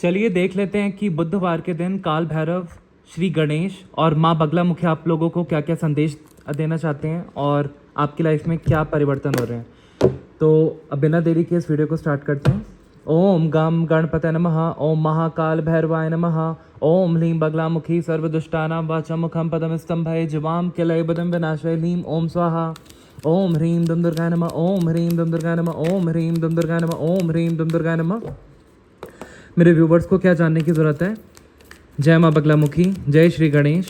चलिए देख लेते हैं कि बुधवार के दिन काल भैरव, श्री गणेश और माँ बगलामुखी आप लोगों को क्या क्या संदेश देना चाहते हैं और आपकी लाइफ में क्या परिवर्तन हो रहे हैं। तो अब बिना देरी के इस वीडियो को स्टार्ट करते हैं। ओम गम गणपतये नमः। ओम महाकाल भैरवाय नमः। ओम ह्लीं बगलामुखी सर्वदुष्टानां वाचमुखं पदमस्तंभये जिवां किलयबदं विनाशय ह्लीं ओम स्वाहा। ओम ह्रीं दुम दुर्गाय नमः। ओम ह्रीं दुम दुर्गाय नमः। ओम ह्रीं दुम दुर्गाय नमः। ओम ह्रीं दुम दुर्गाय नमः। मेरे व्यूवर्स को क्या जानने की ज़रूरत है? जय माँ बगलामुखी, जय श्री गणेश,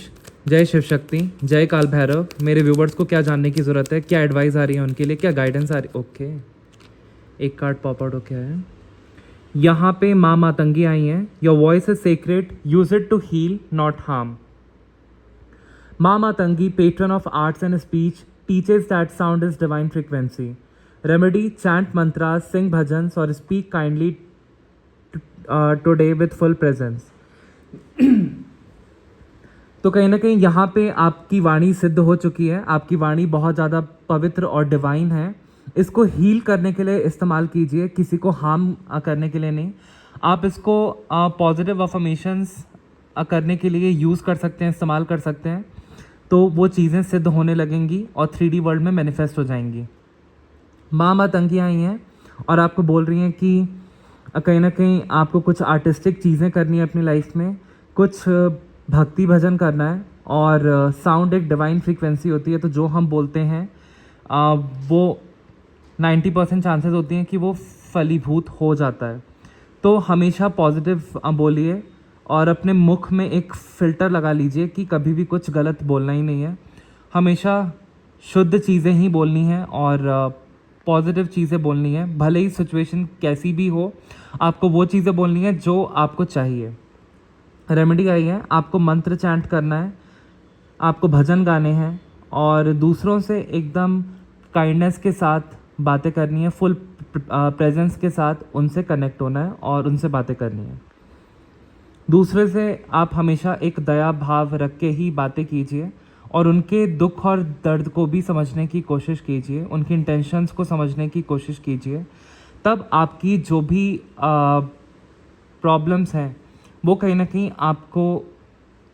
जय शिव शक्ति, जय काल भैरव। मेरे व्यूवर्स को क्या जानने की ज़रूरत है? क्या एडवाइस आ रही है उनके लिए, क्या गाइडेंस आ रही? ओके, एक कार्ड पॉप आउट होके है। यहाँ पे माँ मातंगी आई हैं। Your voice is sacred, use it to heal not harm. माँ Matangi, patron of arts and speech, teaches that sound is divine frequency. Remedy, chant mantras, sing bhajans और speak kindly today with full presence. तो कहीं ना कहीं यहाँ पे आपकी वाणी सिद्ध हो चुकी है। आपकी वाणी बहुत ज़्यादा पवित्र और डिवाइन है। इसको हील करने के लिए इस्तेमाल कीजिए, किसी को हार्म करने के लिए नहीं। आप इसको पॉजिटिव अफर्मेशंस करने के लिए यूज़ कर सकते हैं, इस्तेमाल कर सकते हैं। तो वो चीज़ें सिद्ध होने लगेंगी और 3D वर्ल्ड में मैनिफेस्ट हो जाएंगी। माँ मातंगी आई हैं और आपको बोल रही हैं कि कहीं ना कहीं आपको कुछ आर्टिस्टिक चीज़ें करनी है अपनी लाइफ में, कुछ भक्ति भजन करना है। और साउंड एक डिवाइन फ्रीक्वेंसी होती है, तो जो हम बोलते हैं वो 90% चांसेस होती हैं कि वो फलीभूत हो जाता है। तो हमेशा पॉजिटिव बोलिए और अपने मुख में एक फ़िल्टर लगा लीजिए कि कभी भी कुछ गलत बोलना ही नहीं है। हमेशा शुद्ध चीज़ें ही बोलनी है और पॉजिटिव चीज़ें बोलनी है। भले ही सिचुएशन कैसी भी हो, आपको वो चीज़ें बोलनी है जो आपको चाहिए। रेमेडी आई है, आपको मंत्र चैंट करना है, आपको भजन गाने हैं और दूसरों से एकदम काइंडनेस के साथ बातें करनी है। फुल प्रेजेंस के साथ उनसे कनेक्ट होना है और उनसे बातें करनी है। दूसरे से आप हमेशा एक दया भाव रख के ही बातें कीजिए और उनके दुख और दर्द को भी समझने की कोशिश कीजिए, उनकी इंटेंशंस को समझने की कोशिश कीजिए। तब आपकी जो भी प्रॉब्लम्स हैं वो कहीं ना कहीं आपको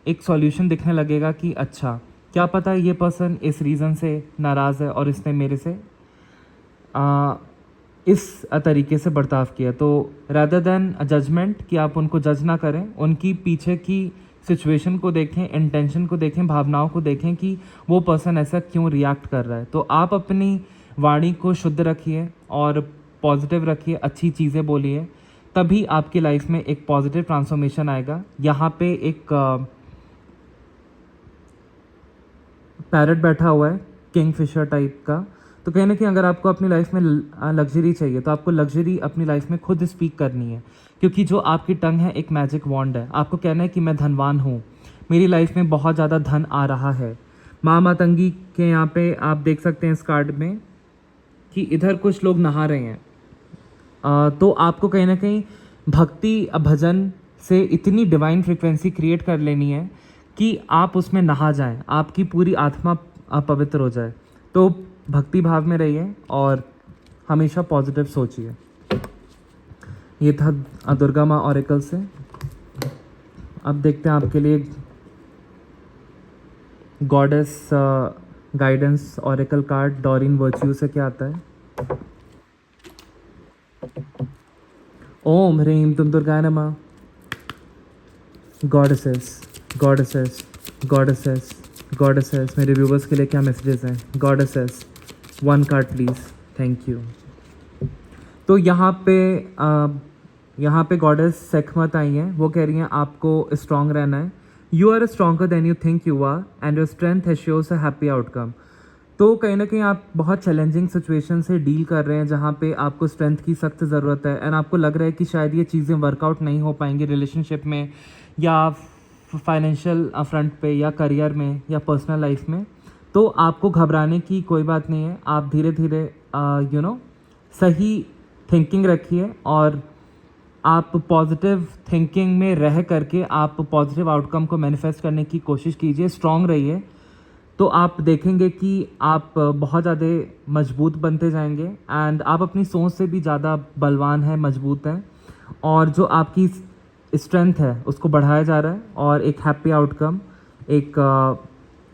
एक सॉल्यूशन दिखने लगेगा कि अच्छा, क्या पता ये पर्सन इस रीज़न से नाराज़ है और इसने मेरे से इस तरीके से बर्ताव किया। तो रादर देन जजमेंट कि आप उनको जज ना करें, उनकी पीछे की सिचुएशन को देखें, इंटेंशन को देखें, भावनाओं को देखें कि वो पर्सन ऐसा क्यों रिएक्ट कर रहा है। तो आप अपनी वाणी को शुद्ध रखिए और पॉजिटिव रखिए, अच्छी चीज़ें बोलिए, तभी आपकी लाइफ में एक पॉजिटिव ट्रांसफॉर्मेशन आएगा। यहाँ पे एक पैरट बैठा हुआ है, किंग फिशर टाइप का। तो कहीं ना कहीं अगर आपको अपनी लाइफ में लग्जरी चाहिए तो आपको लग्जरी अपनी लाइफ में खुद स्पीक करनी है, क्योंकि जो आपकी टंग है एक मैजिक वॉन्ड है। आपको कहना है कि मैं धनवान हूँ, मेरी लाइफ में बहुत ज़्यादा धन आ रहा है। माँ मातंगी के यहाँ पे आप देख सकते हैं इस कार्ड में कि इधर कुछ लोग नहा रहे हैं। तो आपको कहीं ना कहीं भक्ति भजन से इतनी डिवाइन फ्रिक्वेंसी क्रिएट कर लेनी है कि आप उसमें नहा जाएं, आपकी पूरी आत्मा पवित्र हो जाए। तो भक्ति भाव में रहिए और हमेशा पॉजिटिव सोचिए। ये था दुर्गा माँ ऑरेकल से। अब देखते हैं आपके लिए goddess guidance oracle card Doreen Virtue से क्या आता है। ओम ह्रीं दुम दुर्गाय नमः। गॉडेसेस गॉडेसेस गॉडेसेस गॉडेसेस, मेरे व्यूवर्स के लिए क्या मैसेजेस हैं? Goddesses, 1 card please, thank you. तो यहाँ पे गॉडेस सेखमत आई हैं। वो कह रही हैं आपको स्ट्रांग रहना है। You are stronger than you think you are and your strength assures a happy outcome. तो कहीं ना कहीं आप बहुत चैलेंजिंग सिचुएशन से डील कर रहे हैं जहाँ पे आपको स्ट्रेंथ की सख्त ज़रूरत है एंड आपको लग रहा है कि शायद ये चीज़ें वर्कआउट नहीं हो पाएंगी रिलेशनशिप में या फाइनेंशियल फ्रंट पे या करियर में या पर्सनल लाइफ में। तो आपको घबराने की कोई बात नहीं है। आप धीरे धीरे सही थिंकिंग रखिए और आप पॉजिटिव थिंकिंग में रह करके आप पॉजिटिव आउटकम को मैनिफेस्ट करने की कोशिश कीजिए। स्ट्रांग रहिए, तो आप देखेंगे कि आप बहुत ज़्यादा मजबूत बनते जाएंगे एंड आप अपनी सोच से भी ज़्यादा बलवान हैं, मजबूत हैं। और जो आपकी स्ट्रेंथ है उसको बढ़ाया जा रहा है, और एक हैप्पी आउटकम, एक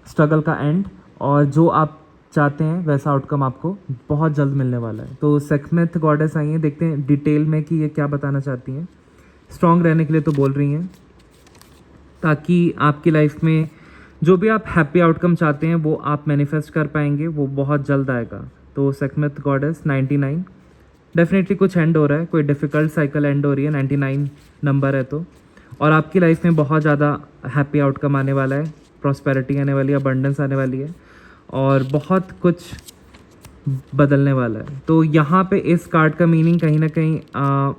स्ट्रगल का एंड, और जो आप चाहते हैं वैसा आउटकम आपको बहुत जल्द मिलने वाला है। तो सेखमेथ गॉडेस आई हैं, देखते हैं डिटेल में कि ये क्या बताना चाहती हैं। स्ट्रांग रहने के लिए तो बोल रही हैं, ताकि आपकी लाइफ में जो भी आप हैप्पी आउटकम चाहते हैं वो आप मैनिफेस्ट कर पाएंगे, वो बहुत जल्द आएगा। तो सेखमेथ गॉडेस 99, डेफिनेटली कुछ एंड हो रहा है, कोई डिफ़िकल्ट साइकिल एंड हो रही है, 99 नंबर है तो, और आपकी लाइफ में बहुत ज़्यादा हैप्पी आउटकम आने वाला है, प्रॉस्पेरिटी आने वाली है, अबंडेंस आने वाली है, और बहुत कुछ बदलने वाला है। तो यहाँ पे इस कार्ड का मीनिंग कहीं ना कहीं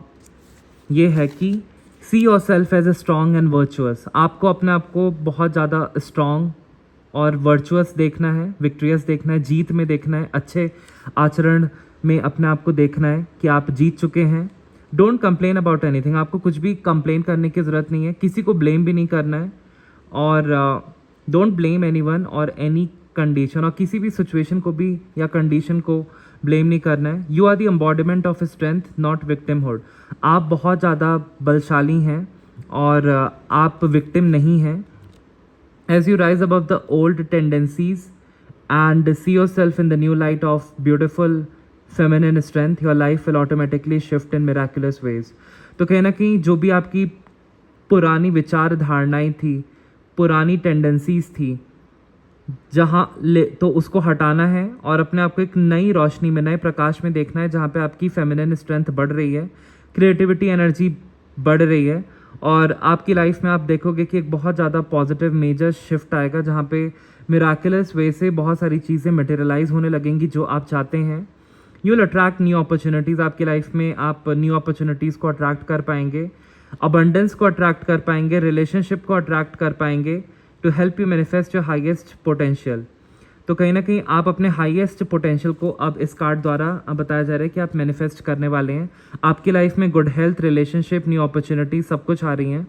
ये है कि see yourself as a strong and virtuous. आपको अपने आप को बहुत ज़्यादा स्ट्रॉन्ग और वर्चुअस देखना है, विक्ट्रियस देखना है, जीत में देखना है, अच्छे आचरण में अपने आप को देखना है कि आप जीत चुके हैं। डोंट कंप्लेन अबाउट एनीथिंग, आपको कुछ भी कंप्लेन करने की ज़रूरत नहीं है, किसी को ब्लेम भी नहीं करना है, और डोंट ब्लेम एनीवन और एनी कंडीशन, और किसी भी सिचुएशन को भी या कंडीशन को ब्लेम नहीं करना है। You are the embodiment of strength, not victimhood. आप बहुत ज़्यादा बलशाली हैं और आप विक्टिम नहीं हैं। As you rise above the old tendencies and see yourself in the new light of beautiful feminine strength, your life will automatically shift in miraculous ways. तो कहीं ना कहीं जो भी आपकी पुरानी विचार धारणाएं थी, पुरानी टेंडेंसीज थी, जहाँ ले तो उसको हटाना है और अपने आप को एक नई रोशनी में, नए प्रकाश में देखना है, जहाँ पे आपकी फेमिनिन स्ट्रेंथ बढ़ रही है, क्रिएटिविटी एनर्जी बढ़ रही है, और आपकी लाइफ में आप देखोगे कि एक बहुत ज़्यादा पॉजिटिव मेजर शिफ्ट आएगा, जहाँ पे मिराकुलस वे से बहुत सारी चीज़ें मटेरियलाइज होने लगेंगी जो आप चाहते हैं। You will attract new opportunities, आपकी लाइफ में आप न्यू अपॉर्चुनिटीज़ को अट्रैक्ट कर पाएंगे, अबंडेंस को अट्रैक्ट कर पाएंगे, रिलेशनशिप को अट्रैक्ट कर पाएंगे, to help you manifest your highest potential. तो कहीं ना कहीं आप अपने हाईएस्ट पोटेंशियल को अब इस कार्ड द्वारा बताया जा रहा है कि आप मैनिफेस्ट करने वाले हैं। आपकी लाइफ में good health, relationship, new opportunity सब कुछ आ रही हैं,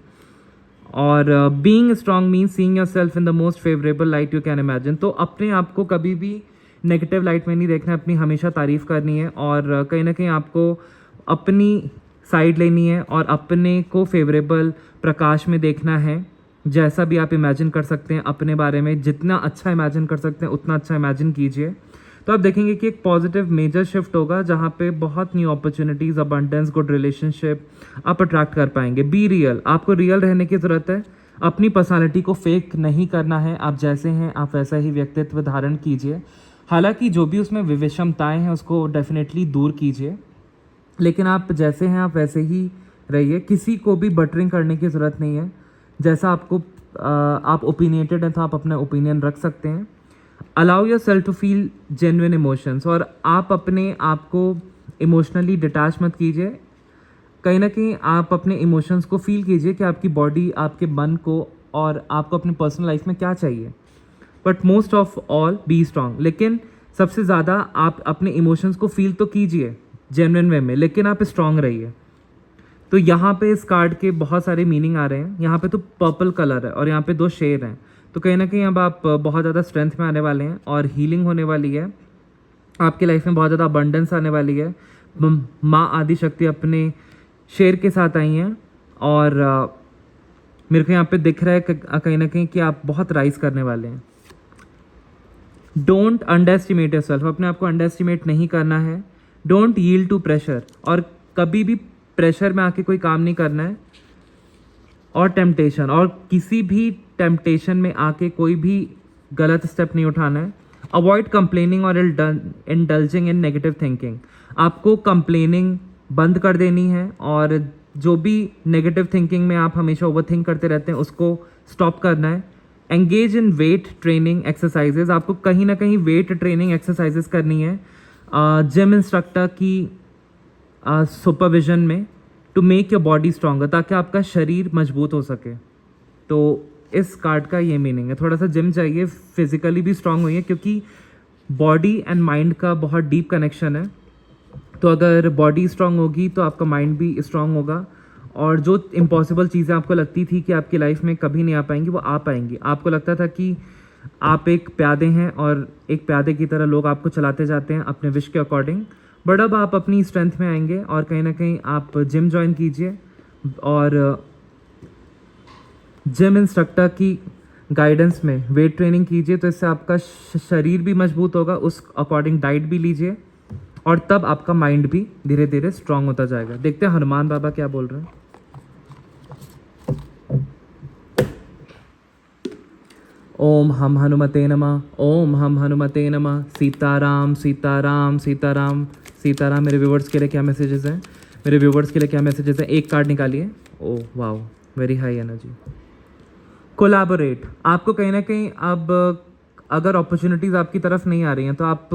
और being strong means seeing your self in the most favourable light you can imagine. तो अपने आप को कभी भी नेगेटिव लाइट में नहीं देखना है, अपनी हमेशा तारीफ़ करनी है, और कहीं ना कहीं आपको अपनी साइड लेनी है और अपने को फेवरेबल प्रकाश में देखना है। जैसा भी आप इमेजिन कर सकते हैं अपने बारे में, जितना अच्छा इमेजिन कर सकते हैं उतना अच्छा इमेजिन कीजिए। तो आप देखेंगे कि एक पॉजिटिव मेजर शिफ्ट होगा, जहाँ पे बहुत new opportunities, abundance, good relationship आप अट्रैक्ट कर पाएंगे। बी रियल, आपको रियल रहने की ज़रूरत है, अपनी पर्सनालिटी को फेक नहीं करना है, आप जैसे हैं आप वैसा ही व्यक्तित्व धारण कीजिए। हालांकि जो भी उसमें विषमताएँ हैं उसको डेफिनेटली दूर कीजिए, लेकिन आप जैसे हैं आप वैसे ही रहिए, किसी को भी बटरिंग करने की ज़रूरत नहीं है। जैसा आपको आप ओपिनियटेड हैं तो आप अपना ओपिनियन रख सकते हैं। Allow yourself to feel genuine emotions, और आप अपने आप को इमोशनली डिटैच मत कीजिए। कहीं ना कहीं आप अपने इमोशंस को फील कीजिए कि आपकी बॉडी, आपके मन को, और आपको अपनी पर्सनल लाइफ में क्या चाहिए। But most of all B strong, लेकिन सबसे ज़्यादा आप अपने इमोशंस को फील तो कीजिए जेन्युइन वे में, लेकिन आप स्ट्रांग रहिए। तो यहाँ पे इस कार्ड के बहुत सारे मीनिंग आ रहे हैं। यहाँ पे तो पर्पल कलर है और यहाँ पे 2 शेर हैं, तो कहीं ना कहीं अब आप बहुत ज़्यादा स्ट्रेंथ में आने वाले हैं और हीलिंग होने वाली है। आपकी लाइफ में बहुत ज़्यादा अबंडेंस आने वाली है। माँ आदि शक्ति अपने शेर के साथ आई हैं, और मेरे को यहाँ पे दिख रहा है कहीं ना कहीं कि आप बहुत राइज करने वाले हैं। Don't under estimate your self, अपने आप को अंडर एस्टिमेट नहीं करना है। डोंट यील्ड टू प्रेशर, और कभी भी प्रेशर में आके कोई काम नहीं करना है। और टेम्पटेशन, और किसी भी टेम्पटेशन में आके कोई भी गलत स्टेप नहीं उठाना है। अवॉइड कंप्लेनिंग और इंडल्जिंग इन नेगेटिव थिंकिंग, आपको कंप्लेनिंग बंद कर देनी है, और जो भी नेगेटिव थिंकिंग में आप हमेशा ओवर थिंक करते रहते हैं उसको स्टॉप करना है। Engage in weight training exercises, आपको कहीं ना कहीं वेट ट्रेनिंग एक्सरसाइजेज करनी है जिम इंस्ट्रक्टर की सुपरविजन में, to make your body stronger, ताकि आपका शरीर मजबूत हो सके। तो इस कार्ड का ये मीनिंग है, थोड़ा सा जिम चाहिए, फिजिकली भी स्ट्रांग हुई है, क्योंकि बॉडी एंड माइंड का बहुत डीप कनेक्शन है। तो अगर बॉडी स्ट्रांग होगी तो आपका माइंड भी स्ट्रांग होगा, और जो इम्पॉसिबल चीज़ें आपको लगती थी कि आपकी लाइफ में कभी नहीं आ पाएंगी, वो आ पाएंगी। आपको लगता था कि आप एक प्यादे हैं और एक प्यादे की तरह लोग आपको चलाते जाते हैं अपने विश के अकॉर्डिंग, बट अब आप अपनी स्ट्रेंथ में आएंगे, और कहीं ना कहीं आप जिम ज्वाइन कीजिए और जिम इंस्ट्रक्टर की गाइडेंस में वेट ट्रेनिंग कीजिए, तो इससे आपका शरीर भी मजबूत होगा, उस अकॉर्डिंग डाइट भी लीजिए, और तब आपका माइंड भी धीरे धीरे स्ट्रांग होता जाएगा। देखते हैं हनुमान बाबा क्या बोल रहे हैं। ओम हम हनुमते नमः, ओम हम हनुमते नमः। सीताराम सीताराम सीताराम सीताराम। मेरे व्यूवर्स के लिए क्या मैसेजेस हैं, मेरे व्यूवर्स के लिए क्या मैसेजेस हैं? एक कार्ड निकालिए। Oh wow, very high energy. Collaborate. आपको कहीं ना कहीं अब अगर अपॉर्चुनिटीज़ आपकी तरफ नहीं आ रही हैं, तो आप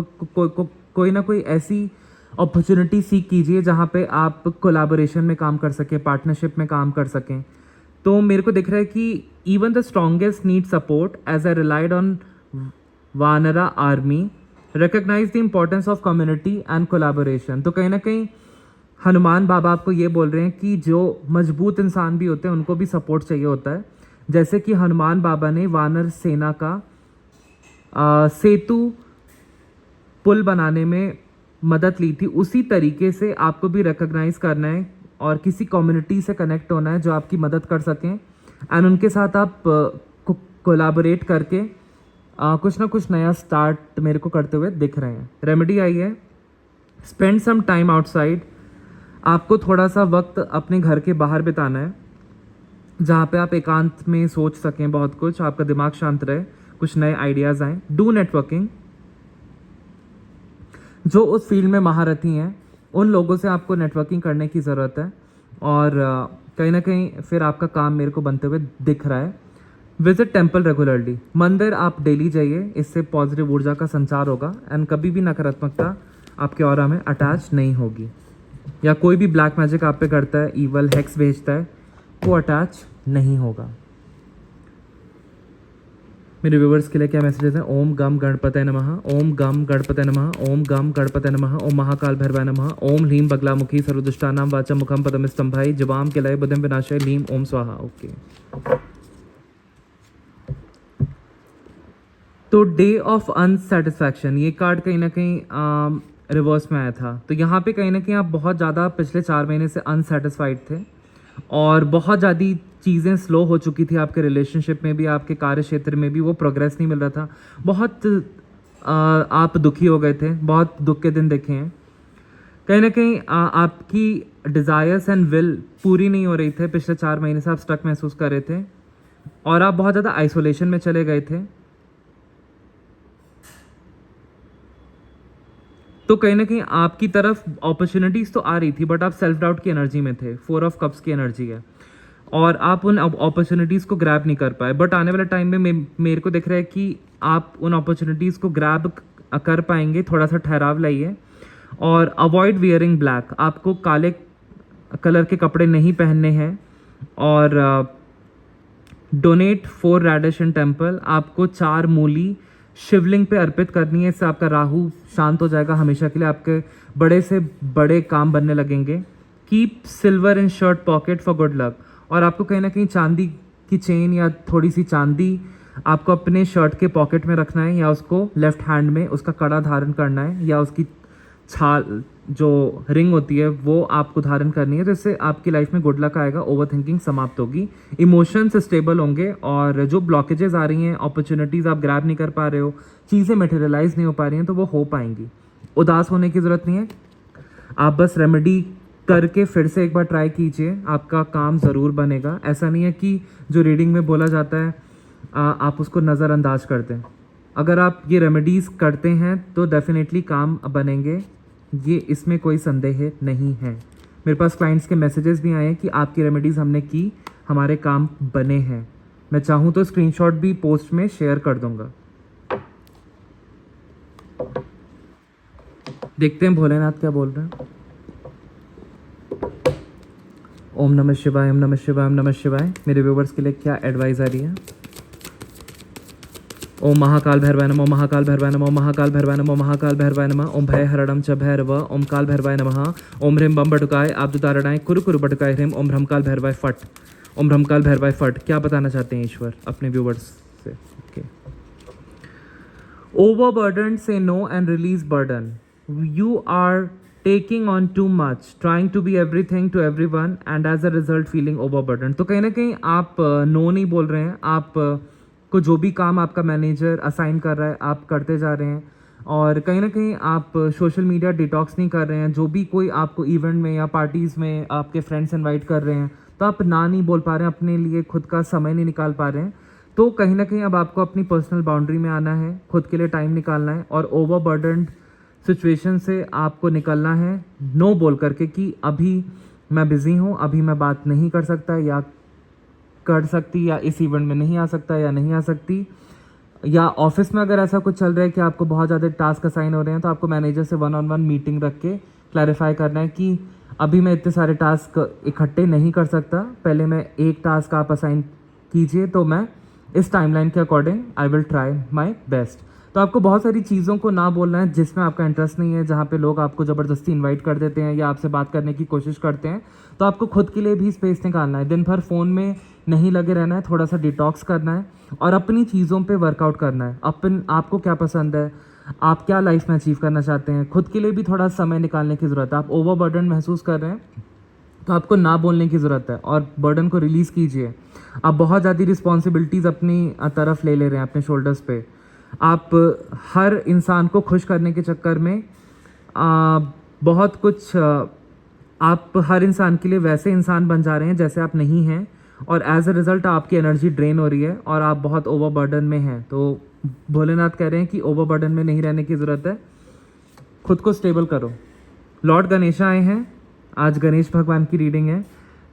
कोई ना कोई ऐसी अपॉर्चुनिटी सीख कीजिए जहाँ पे आप कोलैबोरेशन में काम कर सकें, पार्टनरशिप में काम कर सकें। तो मेरे को दिख रहा है कि even the strongest need support as I relied on Vanara army, recognise the importance of community and collaboration. तो कहीं ना कहीं हनुमान बाबा आपको ये बोल रहे हैं कि जो मजबूत इंसान भी होते हैं उनको भी सपोर्ट चाहिए होता है। जैसे कि हनुमान बाबा ने वानर सेना का सेतु पुल बनाने में मदद ली थी, उसी तरीके से आपको भी रिकग्नाइज करना है और किसी कम्युनिटी से कनेक्ट होना है जो आपकी मदद कर सकें, एंड उनके साथ आप कोलैबोरेट करके कुछ ना कुछ नया स्टार्ट मेरे को करते हुए दिख रहे हैं। रेमेडी आई है, स्पेंड सम टाइम आउटसाइड। आपको थोड़ा सा वक्त अपने घर के बाहर बिताना है, जहाँ पे आप एकांत में सोच सकें बहुत कुछ, आपका दिमाग शांत रहे, कुछ नए आइडियाज़ आएँ। Do networking. जो उस फील्ड में महारथी हैं उन लोगों से आपको नेटवर्किंग करने की ज़रूरत है, और कहीं ना कहीं फिर आपका काम मेरे को बनते हुए दिख रहा है। Visit temple regularly. मंदिर आप डेली जाइए, इससे पॉजिटिव ऊर्जा का संचार होगा, एंड कभी भी नकारात्मकता आपके ऑरा में अटैच नहीं होगी। या कोई भी ब्लैक मैजिक आप पे करता है, ईवल हेक्स भेजता है, वो अटैच नहीं होगा। मेरे व्यूवर्स के लिए क्या मैसेजेस हैं? ओम गम गणपतये नमः, ओम गम गणपतये नमः, ओम गम गणपतये नमः, ओम महाकाल भैरवाय नमः, ओम ह्लीम बगलामुखी सर्वदुष्टानां वाचम मुखम पदम स्तंभाय जवाम के लय बुद्धम विनाशय लीम ओम स्वाहा। ओके, तो डे ऑफ अनसेटिस्फैक्शन, ये कार्ड कहीं ना कहीं रिवर्स में आया था। तो यहाँ पे कहीं ना कहीं आप बहुत ज़्यादा पिछले 4 महीने से अनसेटिस्फाइड थे, और बहुत ज़्यादा चीज़ें स्लो हो चुकी थी आपके रिलेशनशिप में भी, आपके कार्य क्षेत्र में भी वो प्रोग्रेस नहीं मिल रहा था। बहुत आप दुखी हो गए थे, बहुत दुख के दिन देखे हैं। कहीं ना कहीं आपकी डिज़ायर्स एंड विल पूरी नहीं हो रही थे, पिछले 4 महीने से आप स्टक महसूस कर रहे थे, और आप बहुत ज़्यादा आइसोलेशन में चले गए थे। तो कहीं ना कहीं आपकी तरफ अपॉर्चुनिटीज़ तो आ रही थी, बट आप सेल्फ डाउट की एनर्जी में थे, 4 ऑफ कप्स की एनर्जी है, और आप उन अपॉर्चुनिटीज़ को ग्रैब नहीं कर पाए। बट आने वाले टाइम में मेरे को दिख रहा है कि आप उन अपॉर्चुनिटीज़ को ग्रैब कर पाएंगे। थोड़ा सा ठहराव लाइए, और अवॉइड वियरिंग ब्लैक। आपको काले कलर के कपड़े नहीं पहनने हैं, और डोनेट 4 रेडिश इन टेम्पल। आपको 4 मूली शिवलिंग पे अर्पित करनी है, इससे आपका राहु शांत हो जाएगा हमेशा के लिए, आपके बड़े से बड़े काम बनने लगेंगे। Keep silver in shirt pocket for good luck. और आपको कहीं ना कहीं चांदी की चेन या थोड़ी सी चांदी आपको अपने शर्ट के पॉकेट में रखना है, या उसको लेफ्ट हैंड में उसका कड़ा धारण करना है, या उसकी छाल जो रिंग होती है वो आपको धारण करनी है। तो इससे आपकी लाइफ में गुड लक आएगा, ओवर थिंकिंग समाप्त होगी, इमोशंस स्टेबल होंगे, और जो ब्लॉकेजेस आ रही हैं, अपॉर्चुनिटीज़ आप ग्रैब नहीं कर पा रहे हो, चीज़ें मटेरियलाइज नहीं हो पा रही हैं, तो वो हो पाएंगी। उदास होने की ज़रूरत नहीं है, आप बस रेमेडी करके फिर से एक बार ट्राई कीजिए, आपका काम ज़रूर बनेगा। ऐसा नहीं है कि जो रीडिंग में बोला जाता है आप उसको नज़रअंदाज कर दें। अगर आप ये रेमेडीज़ करते हैं तो डेफिनेटली काम बनेंगे, ये इसमें कोई संदेह नहीं है। मेरे पास क्लाइंट्स के मैसेजेस भी आए हैं कि आपकी रेमेडीज़ हमने की, हमारे काम बने हैं। मैं चाहूँ तो स्क्रीनशॉट भी पोस्ट में शेयर कर दूंगा। देखते हैं भोलेनाथ क्या बोल रहे हैं। ओम नमः शिवाय, ओम नमः शिवाय, ओम नमः शिवाय। मेरे व्यूवर्स के लिए क्या एडवाइस आ रही है? ओम महाकाल भैरवाय नमः, ओम महाकाल भैरवाय नमः, ओम महाकाल भैरवाय नमः, ओम महाकाल भैरवाय नमः। ओम भय हरणम च भैरव, ओम काल भैरवाय नमः। ओम ह्रीम बम बटुकाय आप दुतारणाय कुरु कुरु बटुकाय ह्रीम, ओम भ्रमकाल भैरवाय फट, ओम भ्रमकाल भैरवाय फट। क्या बताना चाहते हैं ईश्वर अपने व्यूवर्स से? ओके, ओवरबर्डन से no and release burden. You are taking on too much, trying to be everything to everyone and as a result feeling overburden. तो कहीं ना कहीं आप नो नहीं बोल रहे हैं, आप को जो भी काम आपका मैनेजर असाइन कर रहा है आप करते जा रहे हैं, और कहीं ना कहीं आप सोशल मीडिया डिटॉक्स नहीं कर रहे हैं। जो भी कोई आपको इवेंट में या पार्टीज़ में आपके फ्रेंड्स इनवाइट कर रहे हैं तो आप ना नहीं बोल पा रहे हैं, अपने लिए खुद का समय नहीं निकाल पा रहे हैं। तो कहीं ना कहीं अब आपको अपनी पर्सनल बाउंड्री में आना है, खुद के लिए टाइम निकालना है और ओवरबर्डन्ड सिचुएशन से आपको निकलना है नो बोल करके कि अभी मैं बिज़ी हूँ, अभी मैं बात नहीं कर सकता या कर सकती, या इस इवेंट में नहीं आ सकता या नहीं आ सकती। या ऑफिस में अगर ऐसा कुछ चल रहा है कि आपको बहुत ज़्यादा टास्क असाइन हो रहे हैं तो आपको मैनेजर से 1-on-1 मीटिंग रख के क्लैरिफाई करना है कि अभी मैं इतने सारे टास्क इकट्ठे नहीं कर सकता, पहले मैं एक टास्क आप असाइन कीजिए तो मैं इस टाइमलाइन के according I will try my best. तो आपको बहुत सारी चीज़ों को ना बोलना है जिसमें आपका इंटरेस्ट नहीं है, जहाँ पे लोग आपको ज़बरदस्ती इनवाइट कर देते हैं या आपसे बात करने की कोशिश करते हैं। तो आपको खुद के लिए भी स्पेस निकालना है, दिन भर फ़ोन में नहीं लगे रहना है, थोड़ा सा डिटॉक्स करना है और अपनी चीज़ों पे वर्कआउट करना है। आपको क्या पसंद है, आप क्या लाइफ में अचीव करना चाहते हैं, खुद के लिए भी थोड़ा समय निकालने की ज़रूरत है। आप ओवरबर्डन महसूस कर रहे हैं तो आपको ना बोलने की ज़रूरत है और बर्डन को रिलीज़ कीजिए। आप बहुत ज़्यादा रिस्पॉन्सिबिलिटीज़ अपनी तरफ ले रहे हैं अपने शोल्डर्स पे। आप हर इंसान को खुश करने के चक्कर में बहुत कुछ आप हर इंसान के लिए वैसे इंसान बन जा रहे हैं जैसे आप नहीं हैं, और एज अ रिज़ल्ट आपकी एनर्जी ड्रेन हो रही है और आप बहुत ओवरबर्डन में हैं। तो भोलेनाथ कह रहे हैं कि ओवरबर्डन में नहीं रहने की ज़रूरत है, खुद को स्टेबल करो। लॉर्ड गणेशा आए हैं, आज गणेश भगवान की रीडिंग है।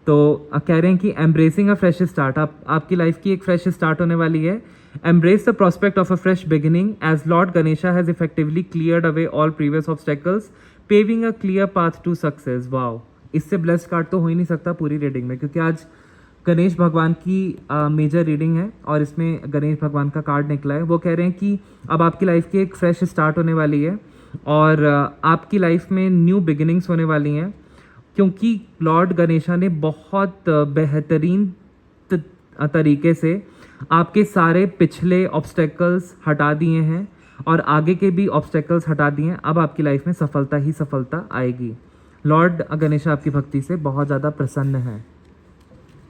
तो कह रहे हैं कि एम्ब्रेसिंग अ फ्रेश स्टार्ट, आपकी लाइफ की एक फ्रेश स्टार्ट होने वाली है। Embrace the prospect of a fresh beginning as Lord Ganesha has effectively cleared away all previous obstacles paving a clear path to success. Wow, इससे ब्लेस्ड कार्ड तो हो ही नहीं सकता पूरी रीडिंग में, क्योंकि आज गणेश भगवान की मेजर रीडिंग है और इसमें गणेश भगवान का कार्ड निकला है। वो कह रहे हैं कि अब आपकी लाइफ की एक फ्रेश स्टार्ट होने वाली है और आपकी लाइफ में न्यू बिगिनिंग्स होने वाली हैं, क्योंकि लॉर्ड गणेशा ने बहुत बेहतरीन तरीके से आपके सारे पिछले ऑब्स्टेकल्स हटा दिए हैं और आगे के भी ऑब्स्टेकल्स हटा दिए हैं। अब आपकी लाइफ में सफलता ही सफलता आएगी। लॉर्ड गणेशा आपकी भक्ति से बहुत ज़्यादा प्रसन्न है।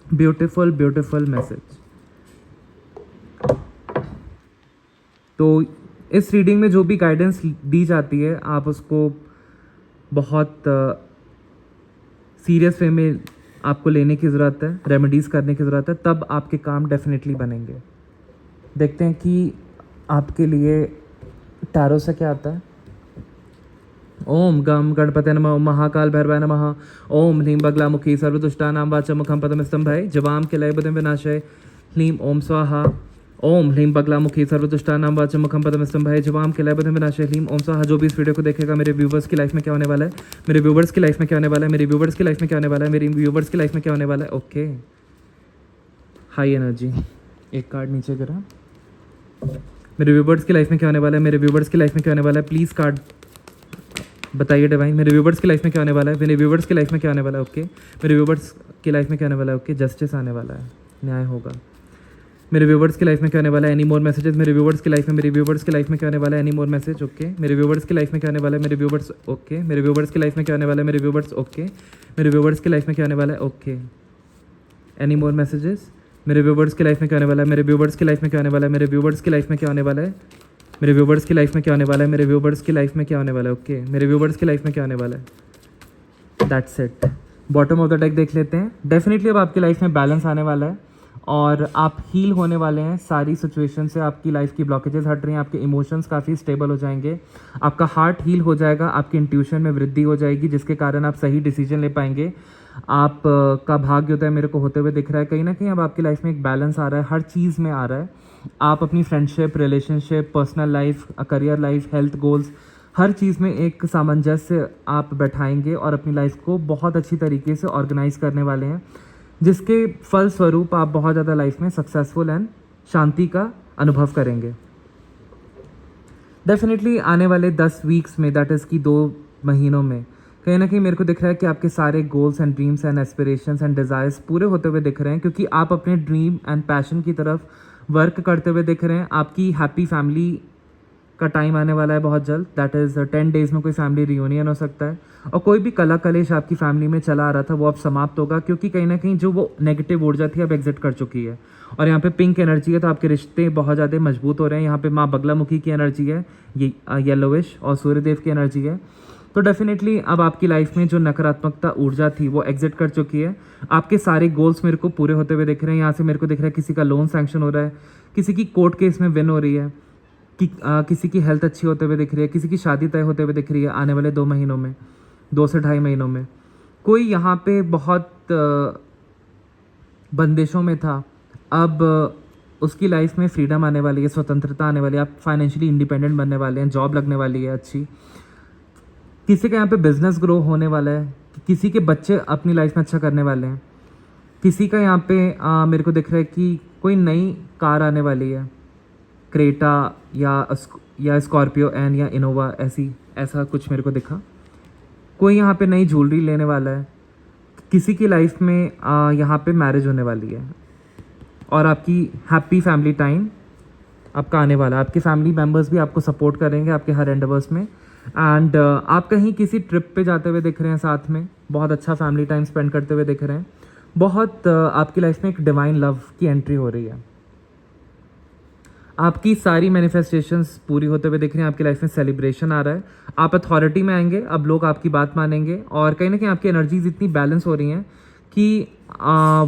Beautiful beautiful message. तो इस रीडिंग में जो भी गाइडेंस दी जाती है आप उसको बहुत सीरियस वे में आपको लेने की ज़रूरत है, रेमेडीज़ करने की ज़रूरत है, तब आपके काम डेफिनेटली बनेंगे। देखते हैं कि आपके लिए टैरो से क्या आता है। ओम गम गणपते नमः, ओम महाकाल भैरवाय नमः, ओम ह्रीं बगलामुखी सर्वदुष्टानां वाचमुखं पदमस्तंभाय जवाम के लय बुद्धिं विनाशाय ह्लीं ओम स्वाहा। ओम ह्लीं बगलामुखी सर्वदुष्टानां वाचमुखं पदमस्तंभाय जवाम के लय बुद्धिं विनाशाय ह्लीं ओम स्वाहा। जो भी इस वीडियो को देखेगा, मेरे व्यूवर्स की लाइफ में क्या होने वाला है, मेरे व्यूवर्स की लाइफ में क्या होने वाला है, मेरे व्यूवर्स की लाइफ में क्या होने वाला है, मेरी व्यूवर्स की लाइफ में क्या होने वाला है। Okay, high energy. एक कार्ड नीचे गिरा। मेरे व्यूवर्स की लाइफ में क्या होने वाला है, मेरे व्यूवर्स की लाइफ में क्या होने वाला है, प्लीज़ कार्ड बताइए डिवाइन। मेरे व्यूवर्स की लाइफ में क्या होने वाला है, मेरे व्यूवर्स की लाइफ में क्या होने वाला है। ओके, मेरे व्यूवर्स की लाइफ में क्या होने वाला है। ओके, जस्टिस आने वाला है, न्याय होगा। मेरे व्यूवर्स की लाइफ में क्या होने वाला है, एनी मोर मैसेजेस। मेरे व्यूवर्स की लाइफ में, मेरे व्यूवर्स की लाइफ में क्या होने वाला है, एनी मोर मैसेज। ओके, मेरे व्यूवर्स की लाइफ में क्या होने वाला है, मेरे व्यूवर्स। ओके, मेरे व्यूवर्स की लाइफ में क्या होने वाला है, मेरे व्यूवर्स। ओके, मेरे व्यूवर्स की लाइफ में क्या होने वाला है। Okay, any more messages. मेरे व्यूवर्स की लाइफ में क्या होने वाला है, मेरे व्यूवर्स की लाइफ में क्या होने वाला है, मेरे व्यूवर्स की लाइफ में क्या होने वाला है, मेरे व्यूवर्स की लाइफ में क्या होने वाला है, मेरे व्यूवर्स की लाइफ में क्या होने वाला है। ओके, मेरे व्यूवर्स की लाइफ में क्या होने वाला है। That's it. Bottom of the deck देख लेते हैं। डेफिनेटली अब आपकी लाइफ में बैलेंस आने वाला है और आप हील होने वाले हैं सारी सिचुएशन से। आपकी लाइफ की ब्लॉकेजेस हट रही हैं, आपके इमोशंस काफ़ी स्टेबल हो जाएंगे, आपका हार्ट हील हो जाएगा, आपकी इंट्यूशन में वृद्धि हो जाएगी, जिसके कारण आप सही डिसीजन ले पाएंगे। आप का भाग्योदय मेरे को होते हुए दिख रहा है। कहीं ना कहीं अब आपकी लाइफ में एक बैलेंस आ रहा है, हर चीज़ में आ रहा है। आप अपनी friendship, relationship, personal life, career life, health goals, हर चीज़ में एक सामंजस्य आप बैठाएंगे और अपनी लाइफ को बहुत अच्छी तरीके से ऑर्गेनाइज करने वाले हैं, जिसके फलस्वरूप आप बहुत ज़्यादा लाइफ में सक्सेसफुल एंड शांति का अनुभव करेंगे। डेफिनेटली आने वाले 10 वीक्स में, दैट इज़ कि 2 महीनों में, कहीं ना कहीं मेरे को दिख रहा है कि आपके सारे goals and dreams and aspirations and desires पूरे होते हुए दिख रहे हैं, क्योंकि आप अपने ड्रीम एंड पैशन की तरफ वर्क करते हुए दिख रहे हैं। आपकी हैप्पी फैमिली का टाइम आने वाला है बहुत जल्द, दैट इज़ 10 डेज़ में कोई फैमिली रियूनियन हो सकता है। और कोई भी कला कलेश आपकी फैमिली में चला आ रहा था वो अब समाप्त होगा, क्योंकि कहीं ना कहीं जो वो नेगेटिव ऊर्जा थी अब एग्जिट कर चुकी है। और यहाँ पे पिंक एनर्जी है, तो आपके रिश्ते बहुत ज़्यादा मजबूत हो रहे हैं। यहाँ पे माँ बगलामुखी की एनर्जी है, ये येलोविश, और सूर्यदेव की एनर्जी है। तो डेफिनेटली अब आपकी लाइफ में जो नकारात्मकता ऊर्जा थी वो एग्जिट कर चुकी है। आपके सारे गोल्स मेरे को पूरे होते हुए दिख रहे हैं। यहाँ से मेरे को दिख रहा है किसी का लोन सैंक्शन हो रहा है, किसी की कोर्ट केस में विन हो रही है, कि किसी की हेल्थ अच्छी होते हुए दिख रही है, किसी की शादी तय होते हुए दिख रही है आने वाले 2 महीनों में, 2 से ढाई महीनों में। कोई यहाँ पे बहुत बंदिशों में था, अब उसकी लाइफ में फ्रीडम आने वाली है, स्वतंत्रता आने वाली है, आप फाइनेंशियली इंडिपेंडेंट बनने वाले हैं, जॉब लगने वाली है अच्छी। किसी का यहाँ पे बिजनेस ग्रो होने वाला है, किसी के बच्चे अपनी लाइफ में अच्छा करने वाले हैं, किसी का यहाँ पे मेरे को दिख रहा है कि कोई नई कार आने वाली है, क्रेटा या स्कॉर्पियो एन या इनोवा, ऐसा कुछ मेरे को दिखा। कोई यहाँ पे नई ज्वेलरी लेने वाला है, किसी की लाइफ में यहाँ पे मैरिज होने वाली है, और आपकी हैप्पी फैमिली टाइम आपका आने वाला है। आपके फैमिली मेम्बर्स भी आपको सपोर्ट करेंगे आपके हर एंडेवर्स में। एंड आप कहीं किसी ट्रिप पे जाते हुए दिख रहे हैं, साथ में बहुत अच्छा फैमिली टाइम स्पेंड करते हुए दिख रहे हैं। बहुत आपकी लाइफ में एक डिवाइन लव की एंट्री हो रही है। आपकी सारी मैनिफेस्टेशंस पूरी होते हुए दिख रही हैं। आपकी लाइफ में सेलिब्रेशन आ रहा है, आप अथॉरिटी में आएंगे, अब लोग आपकी बात मानेंगे, और कहीं ना कहीं आपकी एनर्जीज इतनी बैलेंस हो रही हैं कि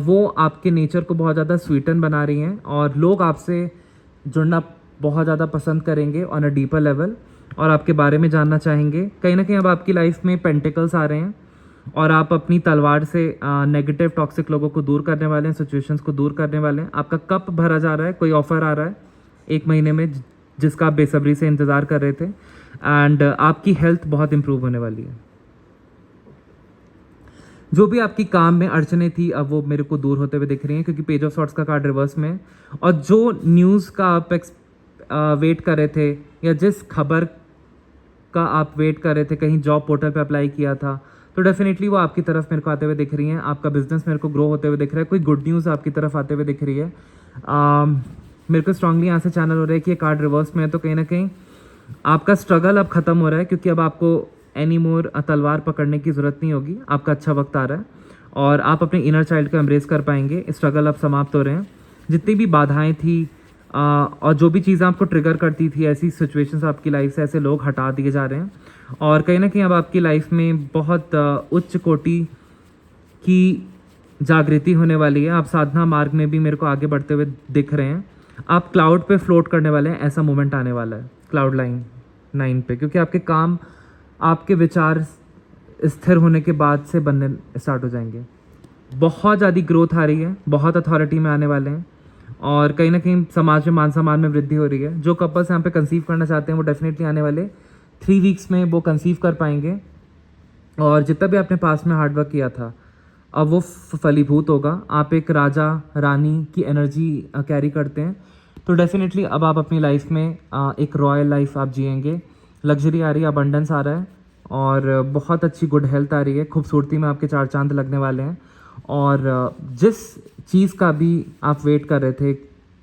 वो आपके नेचर को बहुत ज़्यादा स्वीटन बना रही हैं, और लोग आपसे जुड़ना बहुत ज़्यादा पसंद करेंगे ऑन अ डीपर लेवल, और आपके बारे में जानना चाहेंगे। कहीं ना कहीं अब आपकी लाइफ में पेंटिकल्स आ रहे हैं, और आप अपनी तलवार से नेगेटिव टॉक्सिक लोगों को दूर करने वाले हैं, सिचुएशंस को दूर करने वाले हैं। आपका कप भरा जा रहा है, कोई ऑफर आ रहा है 1 महीने में जिसका आप बेसब्री से इंतज़ार कर रहे थे। एंड आपकी हेल्थ बहुत इंप्रूव होने वाली है। जो भी आपकी काम में अड़चने थी अब वो मेरे को दूर होते हुए दिख रही हैं, क्योंकि पेज ऑफ सॉर्ट्स का कार्ड रिवर्स में है। और जो न्यूज़ का आप वेट कर रहे थे, या जिस खबर का आप वेट कर रहे थे, कहीं जॉब पोर्टल पे अप्लाई किया था, तो डेफिनेटली वो आपकी तरफ मेरे को आते हुए दिख रही हैं। आपका बिजनेस मेरे को ग्रो होते हुए दिख रहा है, कोई गुड न्यूज़ आपकी तरफ आते हुए दिख रही है। मेरे को स्ट्रांगली यहाँ से चैनल हो रहा है कि ये कार्ड रिवर्स में है, तो कहीं ना कहीं आपका स्ट्रगल अब ख़त्म हो रहा है, क्योंकि अब आपको एनी मोर तलवार पकड़ने की ज़रूरत नहीं होगी। आपका अच्छा वक्त आ रहा है, और आप अपने इनर चाइल्ड को एम्ब्रेस कर पाएंगे। स्ट्रगल अब समाप्त हो रहे हैं। जितनी भी बाधाएं थी और जो भी चीज़ें आपको ट्रिगर करती थी, ऐसी सिचुएशंस आपकी लाइफ से, ऐसे लोग हटा दिए जा रहे हैं। और कहीं ना कहीं अब आपकी लाइफ में बहुत उच्च कोटि की जागृति होने वाली है। आप साधना मार्ग में भी मेरे को आगे बढ़ते हुए दिख रहे हैं। आप क्लाउड पे फ्लोट करने वाले हैं, ऐसा मोमेंट आने वाला है क्लाउड 9 पे, क्योंकि आपके काम, आपके विचार स्थिर होने के बाद से बनने स्टार्ट हो जाएंगे। बहुत ज़्यादा ग्रोथ आ रही है, बहुत अथॉरिटी में आने वाले हैं, और कहीं ना कहीं समाज में मान सम्मान में वृद्धि हो रही है। जो कपल्स यहाँ पे कंसीव करना चाहते हैं वो डेफिनेटली आने वाले 3 वीक्स में वो कंसीव कर पाएंगे। और जितना भी आपने पास में हार्डवर्क किया था अब वो फलीभूत होगा। आप एक राजा रानी की एनर्जी कैरी करते हैं, तो डेफिनेटली अब आप अपनी लाइफ में एक रॉयल लाइफ आप जिएंगे। लग्जरी आ रही है, अबंडेंस आ रहा है, और बहुत अच्छी गुड हेल्थ आ रही है। खूबसूरती में आपके 4 चांद लगने वाले हैं। और जिस चीज़ का भी आप वेट कर रहे थे,